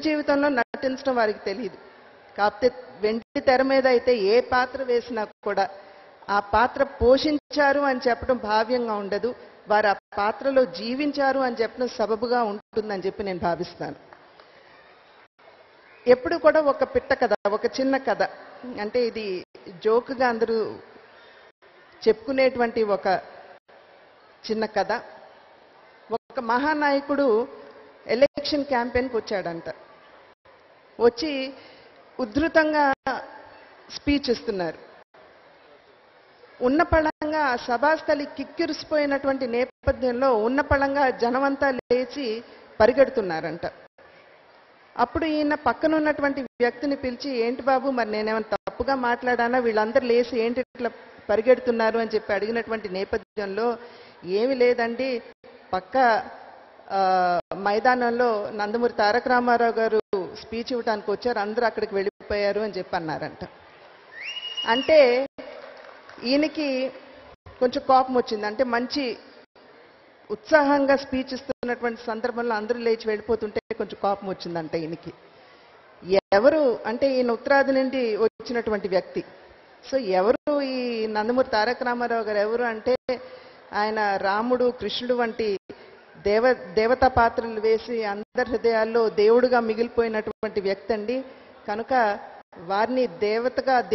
G: జీవితంలో నటించడం వారికి తెలియదు. కాకపోతే వెండి తెర మీద అయితే ఏ పాత్ర వేసినా కూడా ఆ పాత్ర పోషించారు అని చెప్పడం భావ్యంగా ఉండదు. వారు ఆ పాత్రలో జీవించారు అని చెప్పడం సబబుగా ఉంటుందని చెప్పి నేను భావిస్తాను. ఎప్పుడు కూడా ఒక పిట్ట కథ, ఒక చిన్న కథ, అంటే ఇది జోక్గా అందరూ చెప్పుకునేటువంటి ఒక చిన్న కథ. ఒక మహానాయకుడు ఎలక్షన్ క్యాంపెయిన్కి వచ్చాడంట. వచ్చి ఉధృతంగా స్పీచ్ ఇస్తున్నారు. ఉన్నపళంగా ఆ సభాస్థలి కిక్కిరిసిపోయినటువంటి నేపథ్యంలో ఉన్నపళంగా జనమంతా లేచి పరిగెడుతున్నారంట. అప్పుడు ఈయన పక్కన ఉన్నటువంటి వ్యక్తిని పిలిచి, ఏంటి బాబు, మరి నేనేమైనా తప్పుగా మాట్లాడానా, వీళ్ళందరూ లేచి ఏంటి ఇట్లా పరిగెడుతున్నారు అని చెప్పి అడిగినటువంటి నేపథ్యంలో, ఏమి లేదండి, పక్క మైదానంలో నందమూరి తారక రామారావు గారు స్పీచ్ ఇవ్వడానికి వచ్చారు, అందరూ అక్కడికి వెళ్ళిపోయారు అని చెప్పి అన్నారంట. అంటే ఈయనకి కొంచెం కోపం వచ్చింది. అంటే మంచి ఉత్సాహంగా స్పీచ్ ఇస్తున్నటువంటి సందర్భంలో అందరూ లేచి వెళ్ళిపోతుంటే కొంచెం కోపం వచ్చిందంట ఈయనకి. ఎవరు అంటే ఈయన ఉత్తరాది నుండి వచ్చినటువంటి వ్యక్తి. సో ఎవరు ఈ నందమూరి తారక రామారావు గారు ఎవరు అంటే, ఆయన రాముడు, కృష్ణుడు వంటి దేవతా పాత్రలు వేసి అందరి హృదయాల్లో దేవుడుగా మిగిలిపోయినటువంటి వ్యక్తి అండి. కనుక వారిని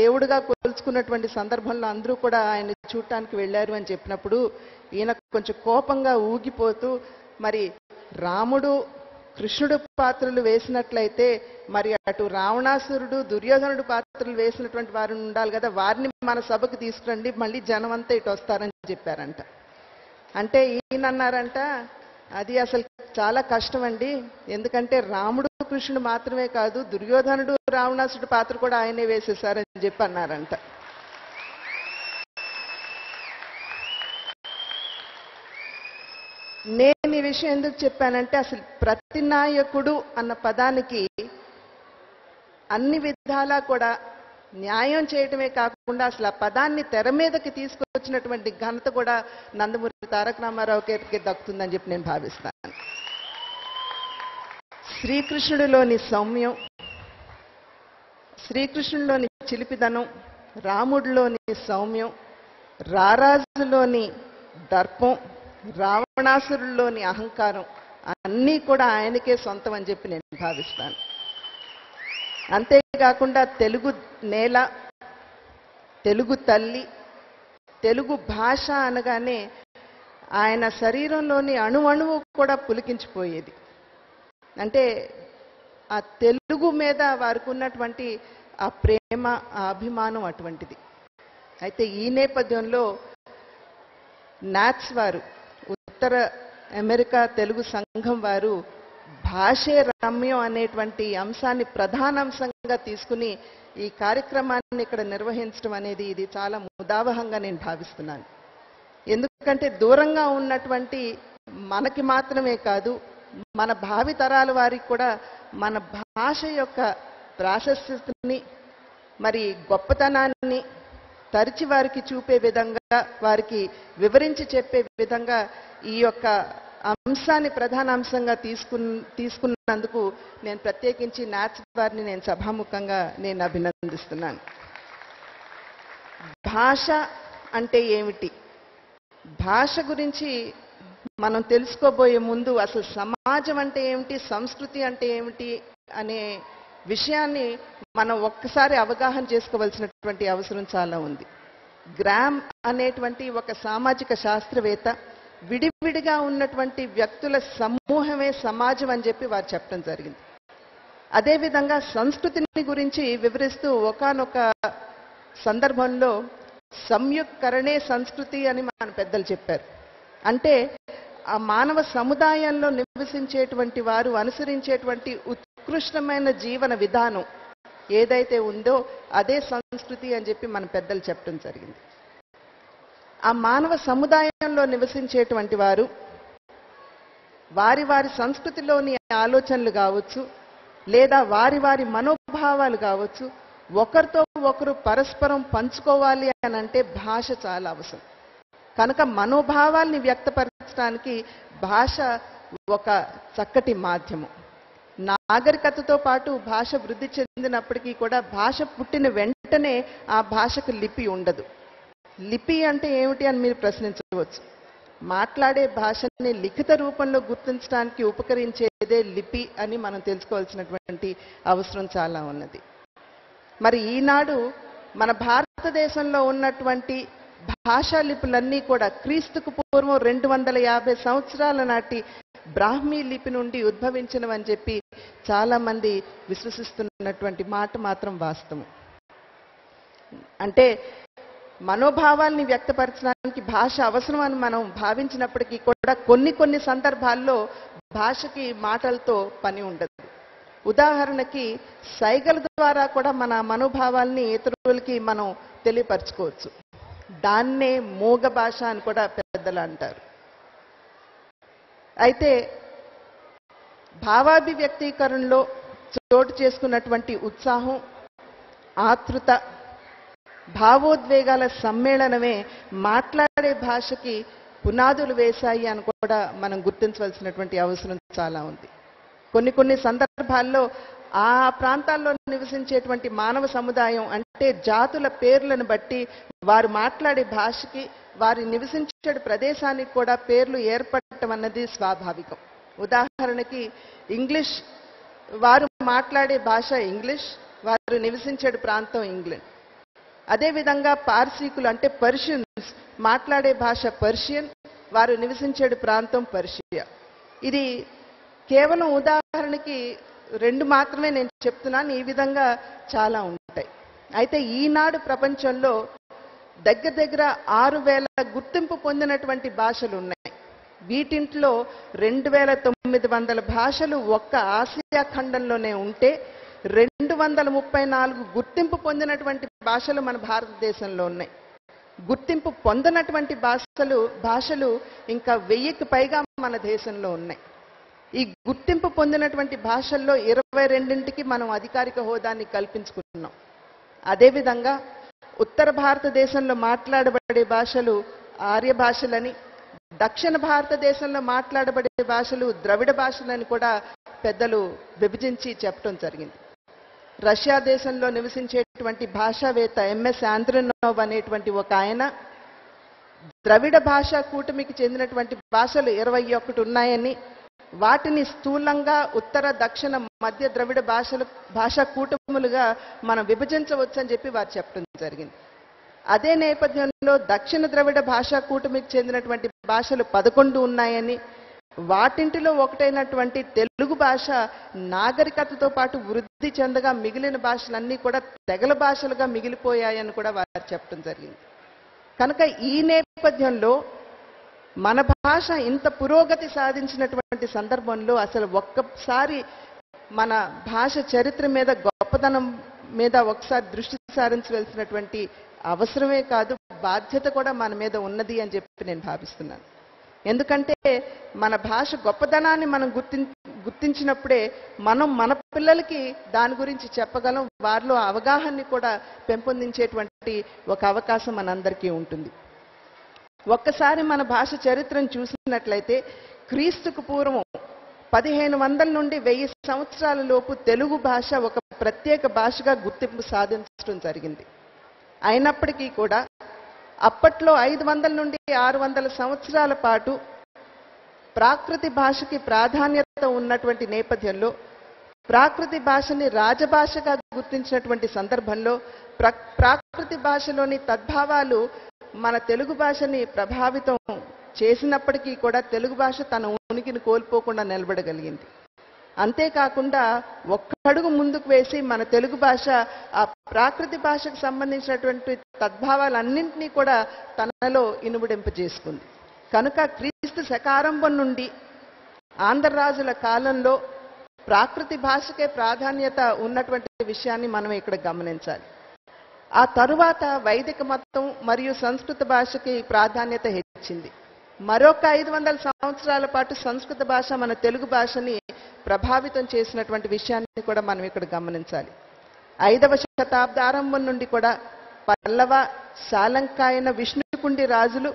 G: దేవుడుగా కొలుచుకున్నటువంటి సందర్భంలో అందరూ కూడా ఆయన చూడటానికి వెళ్ళారు అని చెప్పినప్పుడు ఈయన కొంచెం కోపంగా ఊగిపోతూ, మరి రాముడు, కృష్ణుడు పాత్రలు వేసినట్లయితే మరి అటు రావణాసురుడు, దుర్యోధనుడు పాత్రలు వేసినటువంటి వారు ఉండాలి కదా, వారిని మన సభకు తీసుకురండి, మళ్ళీ జనం అంతా ఇటు వస్తారని చెప్పారంట. అంటే ఈయన అన్నారంట, అది అసలు చాలా కష్టం అండి, ఎందుకంటే రాముడు, కృష్ణుడు మాత్రమే కాదు, దుర్యోధనుడు, రావణాసుడు పాత్ర కూడా ఆయనే వేసేసారని చెప్పి అన్నారంట. నేను ఈ విషయం ఎందుకు చెప్పానంటే, అసలు ప్రతి నాయకుడు అన్న పదానికి అన్ని విధాలా కూడా న్యాయం చేయటమే కాకుండా అసలు ఆ పదాన్ని తెర మీదకి తీసుకొచ్చినటువంటి ఘనత కూడా నందమూరి తారక రామారావు గారికి దక్కుతుందని చెప్పి నేను భావిస్తాను. శ్రీకృష్ణుడిలోని సౌమ్యం, శ్రీకృష్ణుడిలోని చిలిపిదనం, రాముడిలోని సౌమ్యం, రారాజులోని దర్పం, రావణాసురుల్లోని అహంకారం అన్నీ కూడా ఆయనకే సొంతం అని చెప్పి నేను భావిస్తాను. అంతేకాకుండా తెలుగు నేల, తెలుగు తల్లి, తెలుగు భాష అనగానే ఆయన శరీరంలోని అణువణువు కూడా పులికించిపోయేది. అంటే ఆ తెలుగు మీద వారికి ఉన్నటువంటి ఆ ప్రేమ, ఆ అభిమానం అటువంటిది. అయితే ఈ నేపథ్యంలో నాట్స్ వారు, ఉత్తర అమెరికా తెలుగు సంఘం వారు, భాషే రమ్యం అనేటువంటి అంశాన్ని ప్రధాన అంశంగా తీసుకుని ఈ కార్యక్రమాన్ని ఇక్కడ నిర్వహించడం అనేది ఇది చాలా ముదావహంగా నేను భావిస్తున్నాను. ఎందుకంటే దూరంగా ఉన్నటువంటి మనకి మాత్రమే కాదు, మన భావితరాల వారికి కూడా మన భాష యొక్క ప్రాశస్త్యతని మరి గొప్పతనాన్ని తరిచి వారికి చూపే విధంగా, వారికి వివరించి చెప్పే విధంగా ఈ యొక్క అంశాన్ని ప్రధాన అంశంగా తీసుకున్నందుకు నేను ప్రత్యేకించి నాట్స్ వారిని నేను సభాముఖంగా నేను అభినందిస్తున్నాను. భాష అంటే ఏమిటి, భాష గురించి మనం తెలుసుకోబోయే ముందు అసలు సమాజం అంటే ఏమిటి, సంస్కృతి అంటే ఏమిటి అనే విషయాన్ని మనం ఒక్కసారి అవగాహన చేసుకోవాల్సినటువంటి అవసరం చాలా ఉంది. గ్రామ్ అనేటువంటి ఒక సామాజిక శాస్త్రవేత్త విడివిడిగా ఉన్నటువంటి వ్యక్తుల సమూహమే సమాజం అని చెప్పి వారు చెప్పడం జరిగింది. అదేవిధంగా సంస్కృతిని గురించి వివరిస్తూ ఒకానొక సందర్భంలో సంయుక్తకరణే సంస్కృతి అని మన పెద్దలు చెప్పారు. అంటే ఆ మానవ సముదాయంలో నివసించేటువంటి వారు అనుసరించేటువంటి ఉత్కృష్టమైన జీవన విధానం ఏదైతే ఉందో అదే సంస్కృతి అని చెప్పి మన పెద్దలు చెప్పడం జరిగింది. ఆ మానవ సముదాయంలో నివసించేటువంటి వారు వారి వారి సంస్కృతిలోని ఆలోచనలు కావచ్చు, లేదా వారి వారి మనోభావాలు కావచ్చు, ఒకరితో ఒకరు పరస్పరం పంచుకోవాలి అని అంటే భాష చాలా అవసరం. కనుక మనోభావాల్ని వ్యక్తపరచడానికి భాష ఒక చక్కటి మాధ్యమం. నాగరికతతో పాటు భాష వృద్ధి చెందినప్పటికీ కూడా భాష పుట్టిన వెంటనే ఆ భాషకు లిపి ఉండదు. లిపి అంటే ఏమిటి అని మీరు ప్రశ్నించవచ్చు. మాట్లాడే భాషని లిఖిత రూపంలో గుర్తించడానికి ఉపకరించేదే లిపి అని మనం తెలుసుకోవాల్సినటువంటి అవసరం చాలా ఉన్నది. మరి ఈనాడు మన భారతదేశంలో ఉన్నటువంటి భాషా లిపులన్నీ కూడా క్రీస్తుకు పూర్వం 250 సంవత్సరాల నాటి బ్రాహ్మీ లిపి నుండి ఉద్భవించినవని చెప్పి చాలా మంది విశ్వసిస్తున్నటువంటి మాట మాత్రం వాస్తవం. అంటే మనోభావాల్ని వ్యక్తపరచడానికి భాష అవసరం అని మనం భావించినప్పటికీ కూడా కొన్ని సందర్భాల్లో భాషకి మాటలతో పని ఉండదు. ఉదాహరణకి సైగల ద్వారా కూడా మన మనోభావాల్ని ఇతరులకి మనం తెలియపరచుకోవచ్చు. దాన్నే మూగ భాష అని కూడా పెద్దలు అంటారు. అయితే భావాభివ్యక్తీకరణలో చోటు చేసుకున్నటువంటి ఉత్సాహం, ఆతృత, భావోద్వేగాల సమ్మేళనమే మాట్లాడే భాషకి పునాదులు వేశాయి అని కూడా మనం గుర్తించవలసినటువంటి అవసరం చాలా ఉంది. కొన్ని సందర్భాల్లో ఆ ప్రాంతాల్లో నివసించేటువంటి మానవ సముదాయం అంటే జాతుల పేర్లను బట్టి వారు మాట్లాడే భాషకి, వారి నివసించే ప్రదేశానికి కూడా పేర్లు ఏర్పడటం అన్నది స్వాభావికం. ఉదాహరణకి ఇంగ్లీష్, వారు మాట్లాడే భాష ఇంగ్లీష్, వారు నివసించే ప్రాంతం ఇంగ్లాండ్. అదేవిధంగా పార్సీకులు అంటే పర్షియన్స్ మాట్లాడే భాష పర్షియన్, వారు నివసించే ప్రాంతం పర్షియా. ఇది కేవలం ఉదాహరణకి 2 మాత్రమే నేను చెప్తున్నాను. ఈ విధంగా చాలా ఉంటాయి. అయితే ఈనాడు ప్రపంచంలో దగ్గర 6000 గుర్తింపు పొందినటువంటి భాషలు ఉన్నాయి. వీటింట్లో 2900 భాషలు ఒక్క ఆసియా ఖండంలోనే ఉంటే 234 గుర్తింపు పొందినటువంటి భాషలు మన భారతదేశంలో ఉన్నాయి. గుర్తింపు పొందినటువంటి భాషలు ఇంకా 1000కి పైగా మన దేశంలో ఉన్నాయి. ఈ గుర్తింపు పొందినటువంటి భాషల్లో 22కి మనం అధికారిక హోదాన్ని కల్పించుకుంటున్నాం. అదేవిధంగా ఉత్తర భారతదేశంలో మాట్లాడబడే భాషలు ఆర్య భాషలని, దక్షిణ భారతదేశంలో మాట్లాడబడే భాషలు ద్రవిడ భాషలని కూడా పెద్దలు విభజించి చెప్పడం జరిగింది. రష్యా దేశంలో నివసించేటువంటి భాషావేత్త ఎంఎస్ ఆంద్రోనోవ్ అనేటువంటి ఒక ఆయన ద్రవిడ భాషా కూటమికి చెందినటువంటి భాషలు 21 ఉన్నాయని, వాటిని స్థూలంగా ఉత్తర, దక్షిణ, మధ్య ద్రవిడ భాషా కూటములుగా మనం విభజించవచ్చని చెప్పి వారు చెప్పడం జరిగింది. అదే నేపథ్యంలో దక్షిణ ద్రవిడ భాషా కూటమికి చెందినటువంటి భాషలు 11 ఉన్నాయని, వాటింటిలో ఒకటైనటువంటి తెలుగు భాష నాగరికతతో పాటు వృద్ధి చెందగా మిగిలిన భాషలన్నీ కూడా తెగల భాషలుగా మిగిలిపోయాయని కూడా వారు చెప్పడం జరిగింది. కనుక ఈ నేపథ్యంలో మన భాష ఇంత పురోగతి సాధించినటువంటి సందర్భంలో అసలు ఒక్కసారి మన భాష చరిత్ర మీద గొప్పతనం మీద ఒకసారి దృష్టి సారించవలసినటువంటి అవసరమే కాదు, బాధ్యత కూడా మన మీద ఉన్నది అని చెప్పి నేను భావిస్తున్నాను. ఎందుకంటే మన భాష గొప్పదనాన్ని మనం గుర్తించినప్పుడే మనం మన పిల్లలకి దాని గురించి చెప్పగలం, వారిలో అవగాహనని కూడా పెంపొందించేటువంటి ఒక అవకాశం మనందరికీ ఉంటుంది. ఒక్కసారి మన భాష చరిత్రను చూసినట్లయితే క్రీస్తుకు పూర్వం 1500 నుండి 1000 సంవత్సరాల లోపు తెలుగు భాష ఒక ప్రత్యేక భాషగా గుర్తింపు సాధించడం జరిగింది. అయినప్పటికీ కూడా అప్పట్లో 500 నుండి 600 సంవత్సరాల పాటు ప్రాకృతి భాషకి ప్రాధాన్యత ఉన్నటువంటి నేపథ్యంలో ప్రాకృతి భాషని రాజభాషగా గుర్తించినటువంటి సందర్భంలో ప్రాకృతి భాషలోని తద్భావాలు మన తెలుగు భాషని ప్రభావితం చేసినప్పటికీ కూడా తెలుగు భాష తన ఉనికిని కోల్పోకుండా నిలబడగలిగింది. అంతేకాకుండా ఒక్కడుగు ముందుకు వేసి మన తెలుగు భాష ఆ ప్రాకృతి భాషకు సంబంధించినటువంటి తద్భావాలన్నింటినీ కూడా తనలో ఇనుమడింపజేసుకుంది. కనుక క్రీస్తు శకారంభం నుండి ఆంధ్రరాజుల కాలంలో ప్రాకృతి భాషకే ప్రాధాన్యత ఉన్నటువంటి విషయాన్ని మనం ఇక్కడ గమనించాలి. ఆ తరువాత వైదిక మతం మరియు సంస్కృత భాషకి ప్రాధాన్యత హెచ్చింది. మరొక 500 సంవత్సరాల పాటు సంస్కృత భాష మన తెలుగు భాషని ప్రభావితం చేసినటువంటి విషయాన్ని కూడా మనం ఇక్కడ గమనించాలి. 5వ శతాబ్దారంభం నుండి కూడా పల్లవ, సాలంకాయన, విష్ణుకుండి రాజులు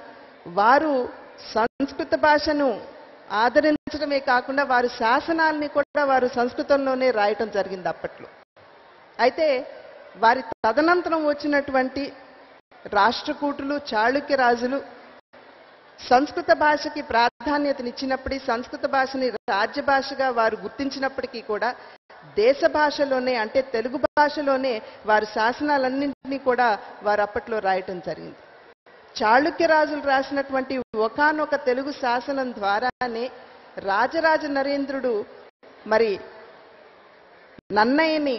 G: వారు సంస్కృత భాషను ఆదరించడమే కాకుండా వారి శాసనాల్ని కూడా వారు సంస్కృతంలోనే రాయటం జరిగింది అప్పట్లో. అయితే వారి తదనంతరం వచ్చినటువంటి రాష్ట్రకూటులు, చాళుక్య రాజులు సంస్కృత భాషకి ప్రాధాన్యతనిచ్చినప్పటికీ సంస్కృత భాషని రాజ్య భాషగా వారు గుర్తించినప్పటికీ కూడా దేశ భాషలోనే అంటే తెలుగు భాషలోనే వారి శాసనాలన్నింటినీ కూడా వారు అప్పట్లో రాయటం జరిగింది. చాళుక్య రాజులు రాసినటువంటి ఒకానొక తెలుగు శాసనం ద్వారానే రాజరాజ నరేంద్రుడు మరి నన్నయ్యని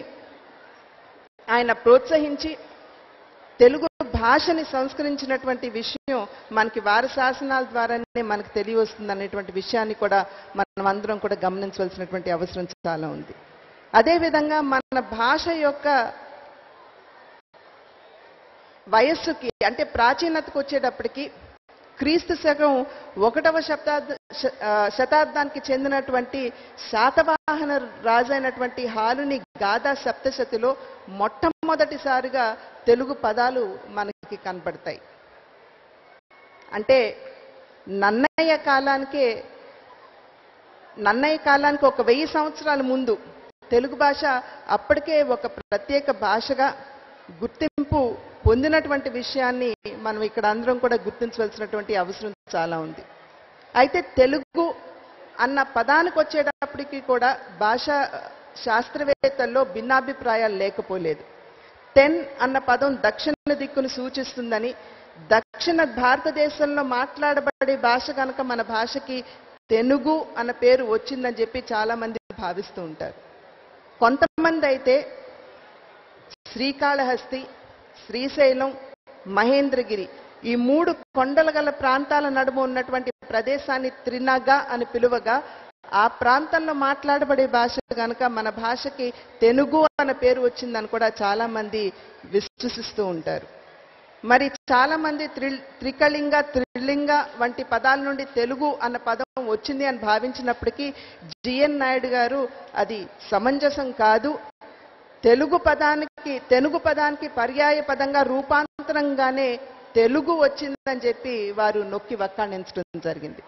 G: ఆయన ప్రోత్సహించి తెలుగు భాషని సంస్కరించినటువంటి విషయం మనకి వారి శాసనాల ద్వారానే మనకు తెలియవస్తుంది అనేటువంటి విషయాన్ని కూడా మనం అందరం కూడా గమనించవలసినటువంటి అవసరం చాలా ఉంది. అదేవిధంగా మన భాష యొక్క వయస్సుకి అంటే ప్రాచీనతకు వచ్చేటప్పటికి క్రీస్తు శకం 1వ శతాబ్దానికి చెందినటువంటి శాతవాహన రాజైనటువంటి హాలుని గాథా సప్తశతిలో మొట్టమొదటిసారిగా తెలుగు పదాలు మనకి కనబడతాయి. అంటే నన్నయ్య కాలానికి ఒక 1000 సంవత్సరాల ముందు తెలుగు భాష అప్పటికే ఒక ప్రత్యేక భాషగా గుర్తింపు పొందినటువంటి విషయాన్ని మనం ఇక్కడ అందరం కూడా గుర్తించవలసినటువంటి అవసరం చాలా ఉంది. అయితే తెలుగు అన్న పదానికి వచ్చేటప్పటికీ కూడా భాషా శాస్త్రవేత్తల్లో భిన్నాభిప్రాయాలు లేకపోలేదు. తెన్ అన్న పదం దక్షిణ దిక్కును సూచిస్తుందని, దక్షిణ భారతదేశంలో మాట్లాడబడే భాష కనుక మన భాషకి తెనుగు అన్న పేరు వచ్చిందని చెప్పి చాలా మంది భావిస్తూ ఉంటారు. కొంతమంది అయితే శ్రీకాళహస్తి, శ్రీశైలం, మహేంద్రగిరి ఈ 3 కొండల గల ప్రాంతాల నడుమ ఉన్నటువంటి ప్రదేశాన్ని త్రినగ అని పిలువగా ఆ ప్రాంతంలో మాట్లాడబడే భాష కనుక మన భాషకి తెనుగు అన్న పేరు వచ్చిందని కూడా చాలా మంది విశ్వసిస్తూ ఉంటారు. మరి చాలా మంది త్రికళింగ, త్రిలింగ వంటి పదాల నుండి తెలుగు అన్న పదం వచ్చింది అని భావించినప్పటికీ జిఎన్ నాయుడు గారు అది సమంజసం కాదు, తెనుగు పదానికి పర్యాయ పదంగా రూపాంతరంగానే తెలుగు వచ్చిందని చెప్పి వారు నొక్కి వక్కాణించడం జరిగింది.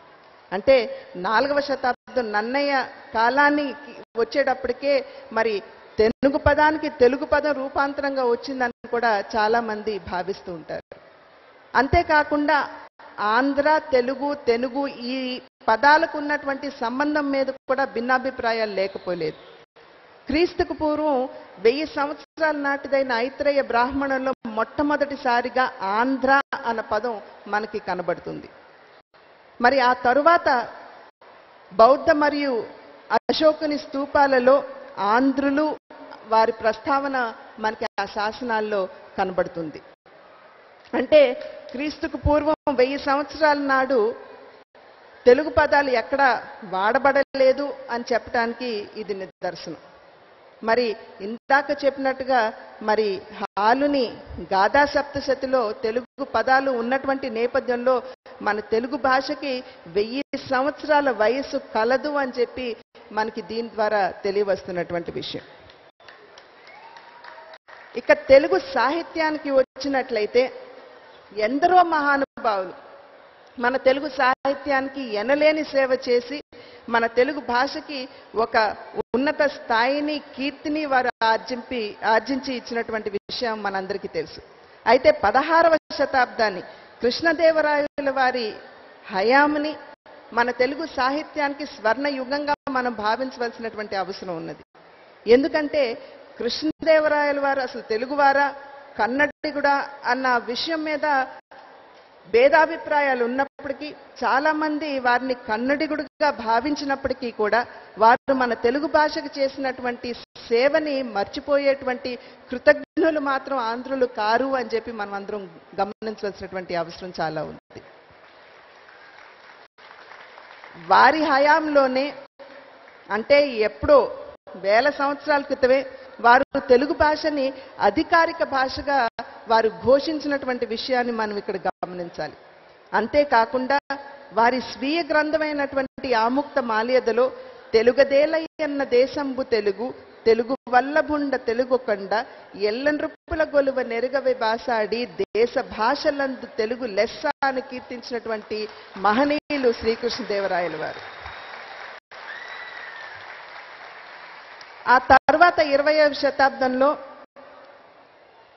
G: అంటే 4వ శతాబ్దం నన్నయ్య కాలానికి వచ్చేటప్పటికే మరి తెలుగు పదానికి తెలుగు పదం రూపాంతరంగా వచ్చిందని కూడా చాలా మంది భావిస్తూ ఉంటారు. అంతేకాకుండా ఆంధ్ర, తెలుగు, తెనుగు ఈ పదాలకు ఉన్నటువంటి సంబంధం మీద కూడా భిన్నాభిప్రాయాలు లేకపోలేదు. క్రీస్తుకు పూర్వం 1000 సంవత్సరాల నాటిదైన ఐత్రేయ బ్రాహ్మణంలో మొట్టమొదటిసారిగా ఆంధ్ర అన్న పదం మనకి కనబడుతుంది. మరి ఆ తరువాత బౌద్ధ మరియు అశోకుని స్తూపాలలో ఆంధ్రులు వారి ప్రస్తావన మనకి ఆ శాసనాల్లో కనబడుతుంది. అంటే క్రీస్తుకు పూర్వం 1000 సంవత్సరాల నాడు తెలుగు పదాలు ఎక్కడ వాడబడలేదు అని చెప్పడానికి ఇది నిదర్శనం. మరి ఇందాక చెప్పినట్టుగా మరి హాలుని గాథా సప్తశతిలో తెలుగు పదాలు ఉన్నటువంటి నేపథ్యంలో మన తెలుగు భాషకి 1000 సంవత్సరాల వయస్సు కలదు అని చెప్పి మనకి దీని ద్వారా తెలియవస్తున్నటువంటి విషయం. ఇక తెలుగు సాహిత్యానికి వచ్చినట్లయితే ఎందరో మహానుభావులు మన తెలుగు సాహిత్యానికి ఎనలేని సేవ చేసి మన తెలుగు భాషకి ఒక ఉన్నత స్థాయిని కీర్తిని వారు ఆర్జించి ఇచ్చినటువంటి విషయం మనందరికీ తెలుసు. అయితే 16వ శతాబ్దాన్ని కృష్ణదేవరాయల వారి హయాముని మన తెలుగు సాహిత్యానికి స్వర్ణ యుగంగా మనం భావించవలసినటువంటి అవసరం ఉన్నది. ఎందుకంటే కృష్ణదేవరాయల వారు అసలు తెలుగువారా కన్నడిగుడా అన్న విషయం మీద భేదాభిప్రాయాలు ఉన్నప్పటికీ చాలా మంది వారిని కన్నడిగుడుగా భావించినప్పటికీ కూడా వారు మన తెలుగు భాషకు చేసినటువంటి సేవని మర్చిపోయేటువంటి కృతజ్ఞులు మాత్రం ఆంధ్రులు కారు అని చెప్పి మనం అందరం గమనించవలసినటువంటి అవసరం చాలా ఉంది. వారి హయాంలోనే అంటే ఎప్పుడో 1000 సంవత్సరాల క్రితమే వారు తెలుగు భాషని అధికారిక భాషగా వారు ఘోషించినటువంటి విషయాన్ని మనం ఇక్కడ గమనించాలి. అంతేకాకుండా వారి స్వీయ గ్రంథమైనటువంటి ఆముక్త మాల్యదలో తెలుగదేలయ్యన్న దేశంబు తెలుగు తెలుగు వల్లభుండ తెలుగుకొండ ఎల్లనృప్పుల గొలువ నెరుగవే బాసాడి దేశ భాషలందు తెలుగు లెస్స అని కీర్తించినటువంటి మహనీయులు శ్రీకృష్ణదేవరాయల వారు. ఆ తర్వాత 20వ శతాబ్దంలో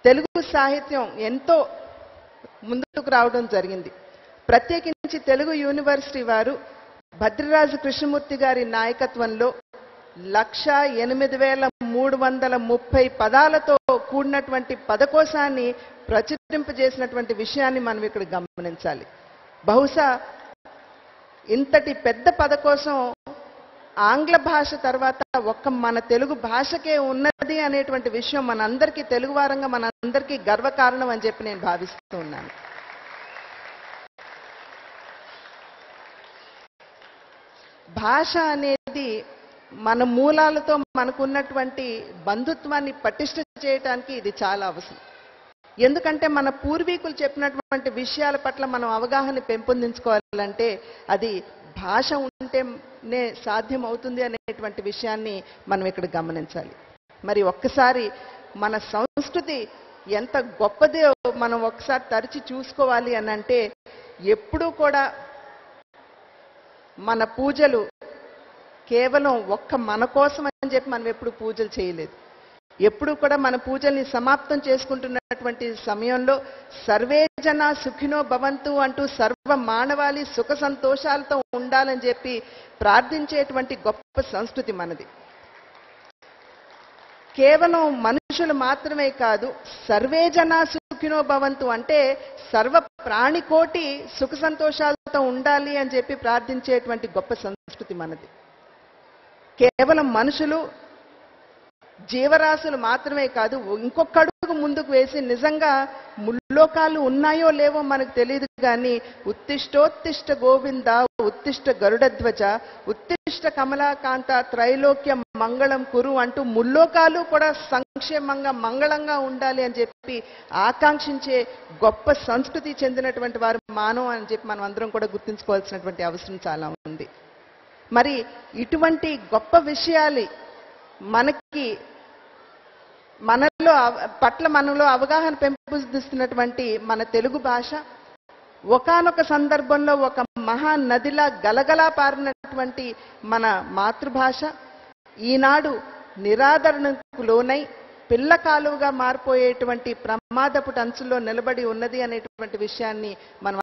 G: తెలుగు సాహిత్యం ఎంతో ముందుకు రావడం జరిగింది. ప్రత్యేకించి తెలుగు యూనివర్సిటీ వారు భద్రరాజు కృష్ణమూర్తి గారి నాయకత్వంలో 1,08,330 పదాలతో కూడినటువంటి పదకోశాన్ని ప్రచురింపజేసినటువంటి విషయాన్ని మనం ఇక్కడ గమనించాలి. బహుశా ఇంతటి పెద్ద పదకోశం ఆంగ్ల భాష తర్వాత ఒక్క మన తెలుగు భాషకే ఉన్నది అనేటువంటి విషయం మనందరికీ తెలుగువారంగా మనందరికీ గర్వకారణం అని చెప్పి నేను భావిస్తూ ఉన్నాను. భాష అనేది మన మూలాలతో మనకున్నటువంటి బంధుత్వాన్ని పటిష్ట చేయడానికి ఇది చాలా అవసరం. ఎందుకంటే మన పూర్వీకులు చెప్పినటువంటి విషయాల పట్ల మనం అవగాహన పెంపొందించుకోవాలంటే అది భాష ఉంటేనే సాధ్యం అవుతుంది అనేటువంటి విషయాన్ని మనం ఇక్కడ గమనించాలి. మరి ఒక్కసారి మన సంస్కృతి ఎంత గొప్పదో మనం ఒకసారి తరచి చూసుకోవాలి అని అంటే ఎప్పుడూ కూడా మన పూజలు కేవలం ఒక్క మన కోసం అని చెప్పి మనం ఎప్పుడు పూజలు చేయలేదు. ఎప్పుడు కూడా మన పూజల్ని సమాప్తం చేసుకుంటున్నటువంటి సమయంలో సర్వే జన సుఖినో భవంతు అంటూ సర్వ మానవాళి సుఖ సంతోషాలతో ఉండాలని చెప్పి ప్రార్థించేటువంటి గొప్ప సంస్కృతి మనది. కేవలం మనుషులు మాత్రమే కాదు, సర్వే జన సుఖినో భవంతు అంటే సర్వ ప్రాణికోటి సుఖ సంతోషాలతో ఉండాలి అని చెప్పి ప్రార్థించేటువంటి గొప్ప సంస్కృతి మనది. కేవలం మనుషులు జీవరాశులు మాత్రమే కాదు, ఇంకొక అడుగు ముందుకు వేసి నిజంగా ముల్లోకాలు ఉన్నాయో లేవో మనకు తెలియదు కానీ ఉత్తిష్టోత్తిష్ట గోవింద ఉత్తిష్ట గరుడధ్వజ ఉత్తిష్ట కమలాకాంత త్రైలోక్య మంగళం కురు అంటూ ముల్లోకాలు కూడా సంక్షేమంగా మంగళంగా ఉండాలి అని చెప్పి ఆకాంక్షించే గొప్ప సంస్కృతి చెందినటువంటి వారు మానవం అని చెప్పి మనం అందరం కూడా గుర్తుంచుకోవాల్సినటువంటి అవసరం చాలా ఉంది. మరి ఇటువంటి గొప్ప విషయాలు మనలో అవగాహన పెంపొందిస్తున్నటువంటి మన తెలుగు భాష ఒకానొక సందర్భంలో ఒక మహానదిలా గలగలా పారినటువంటి మన మాతృభాష ఈనాడు నిరాదరణకు లోనై పిల్ల కాలువగా మారిపోయేటువంటి ప్రమాదపు అంచుల్లో నిలబడి ఉన్నది అనేటువంటి విషయాన్ని మనం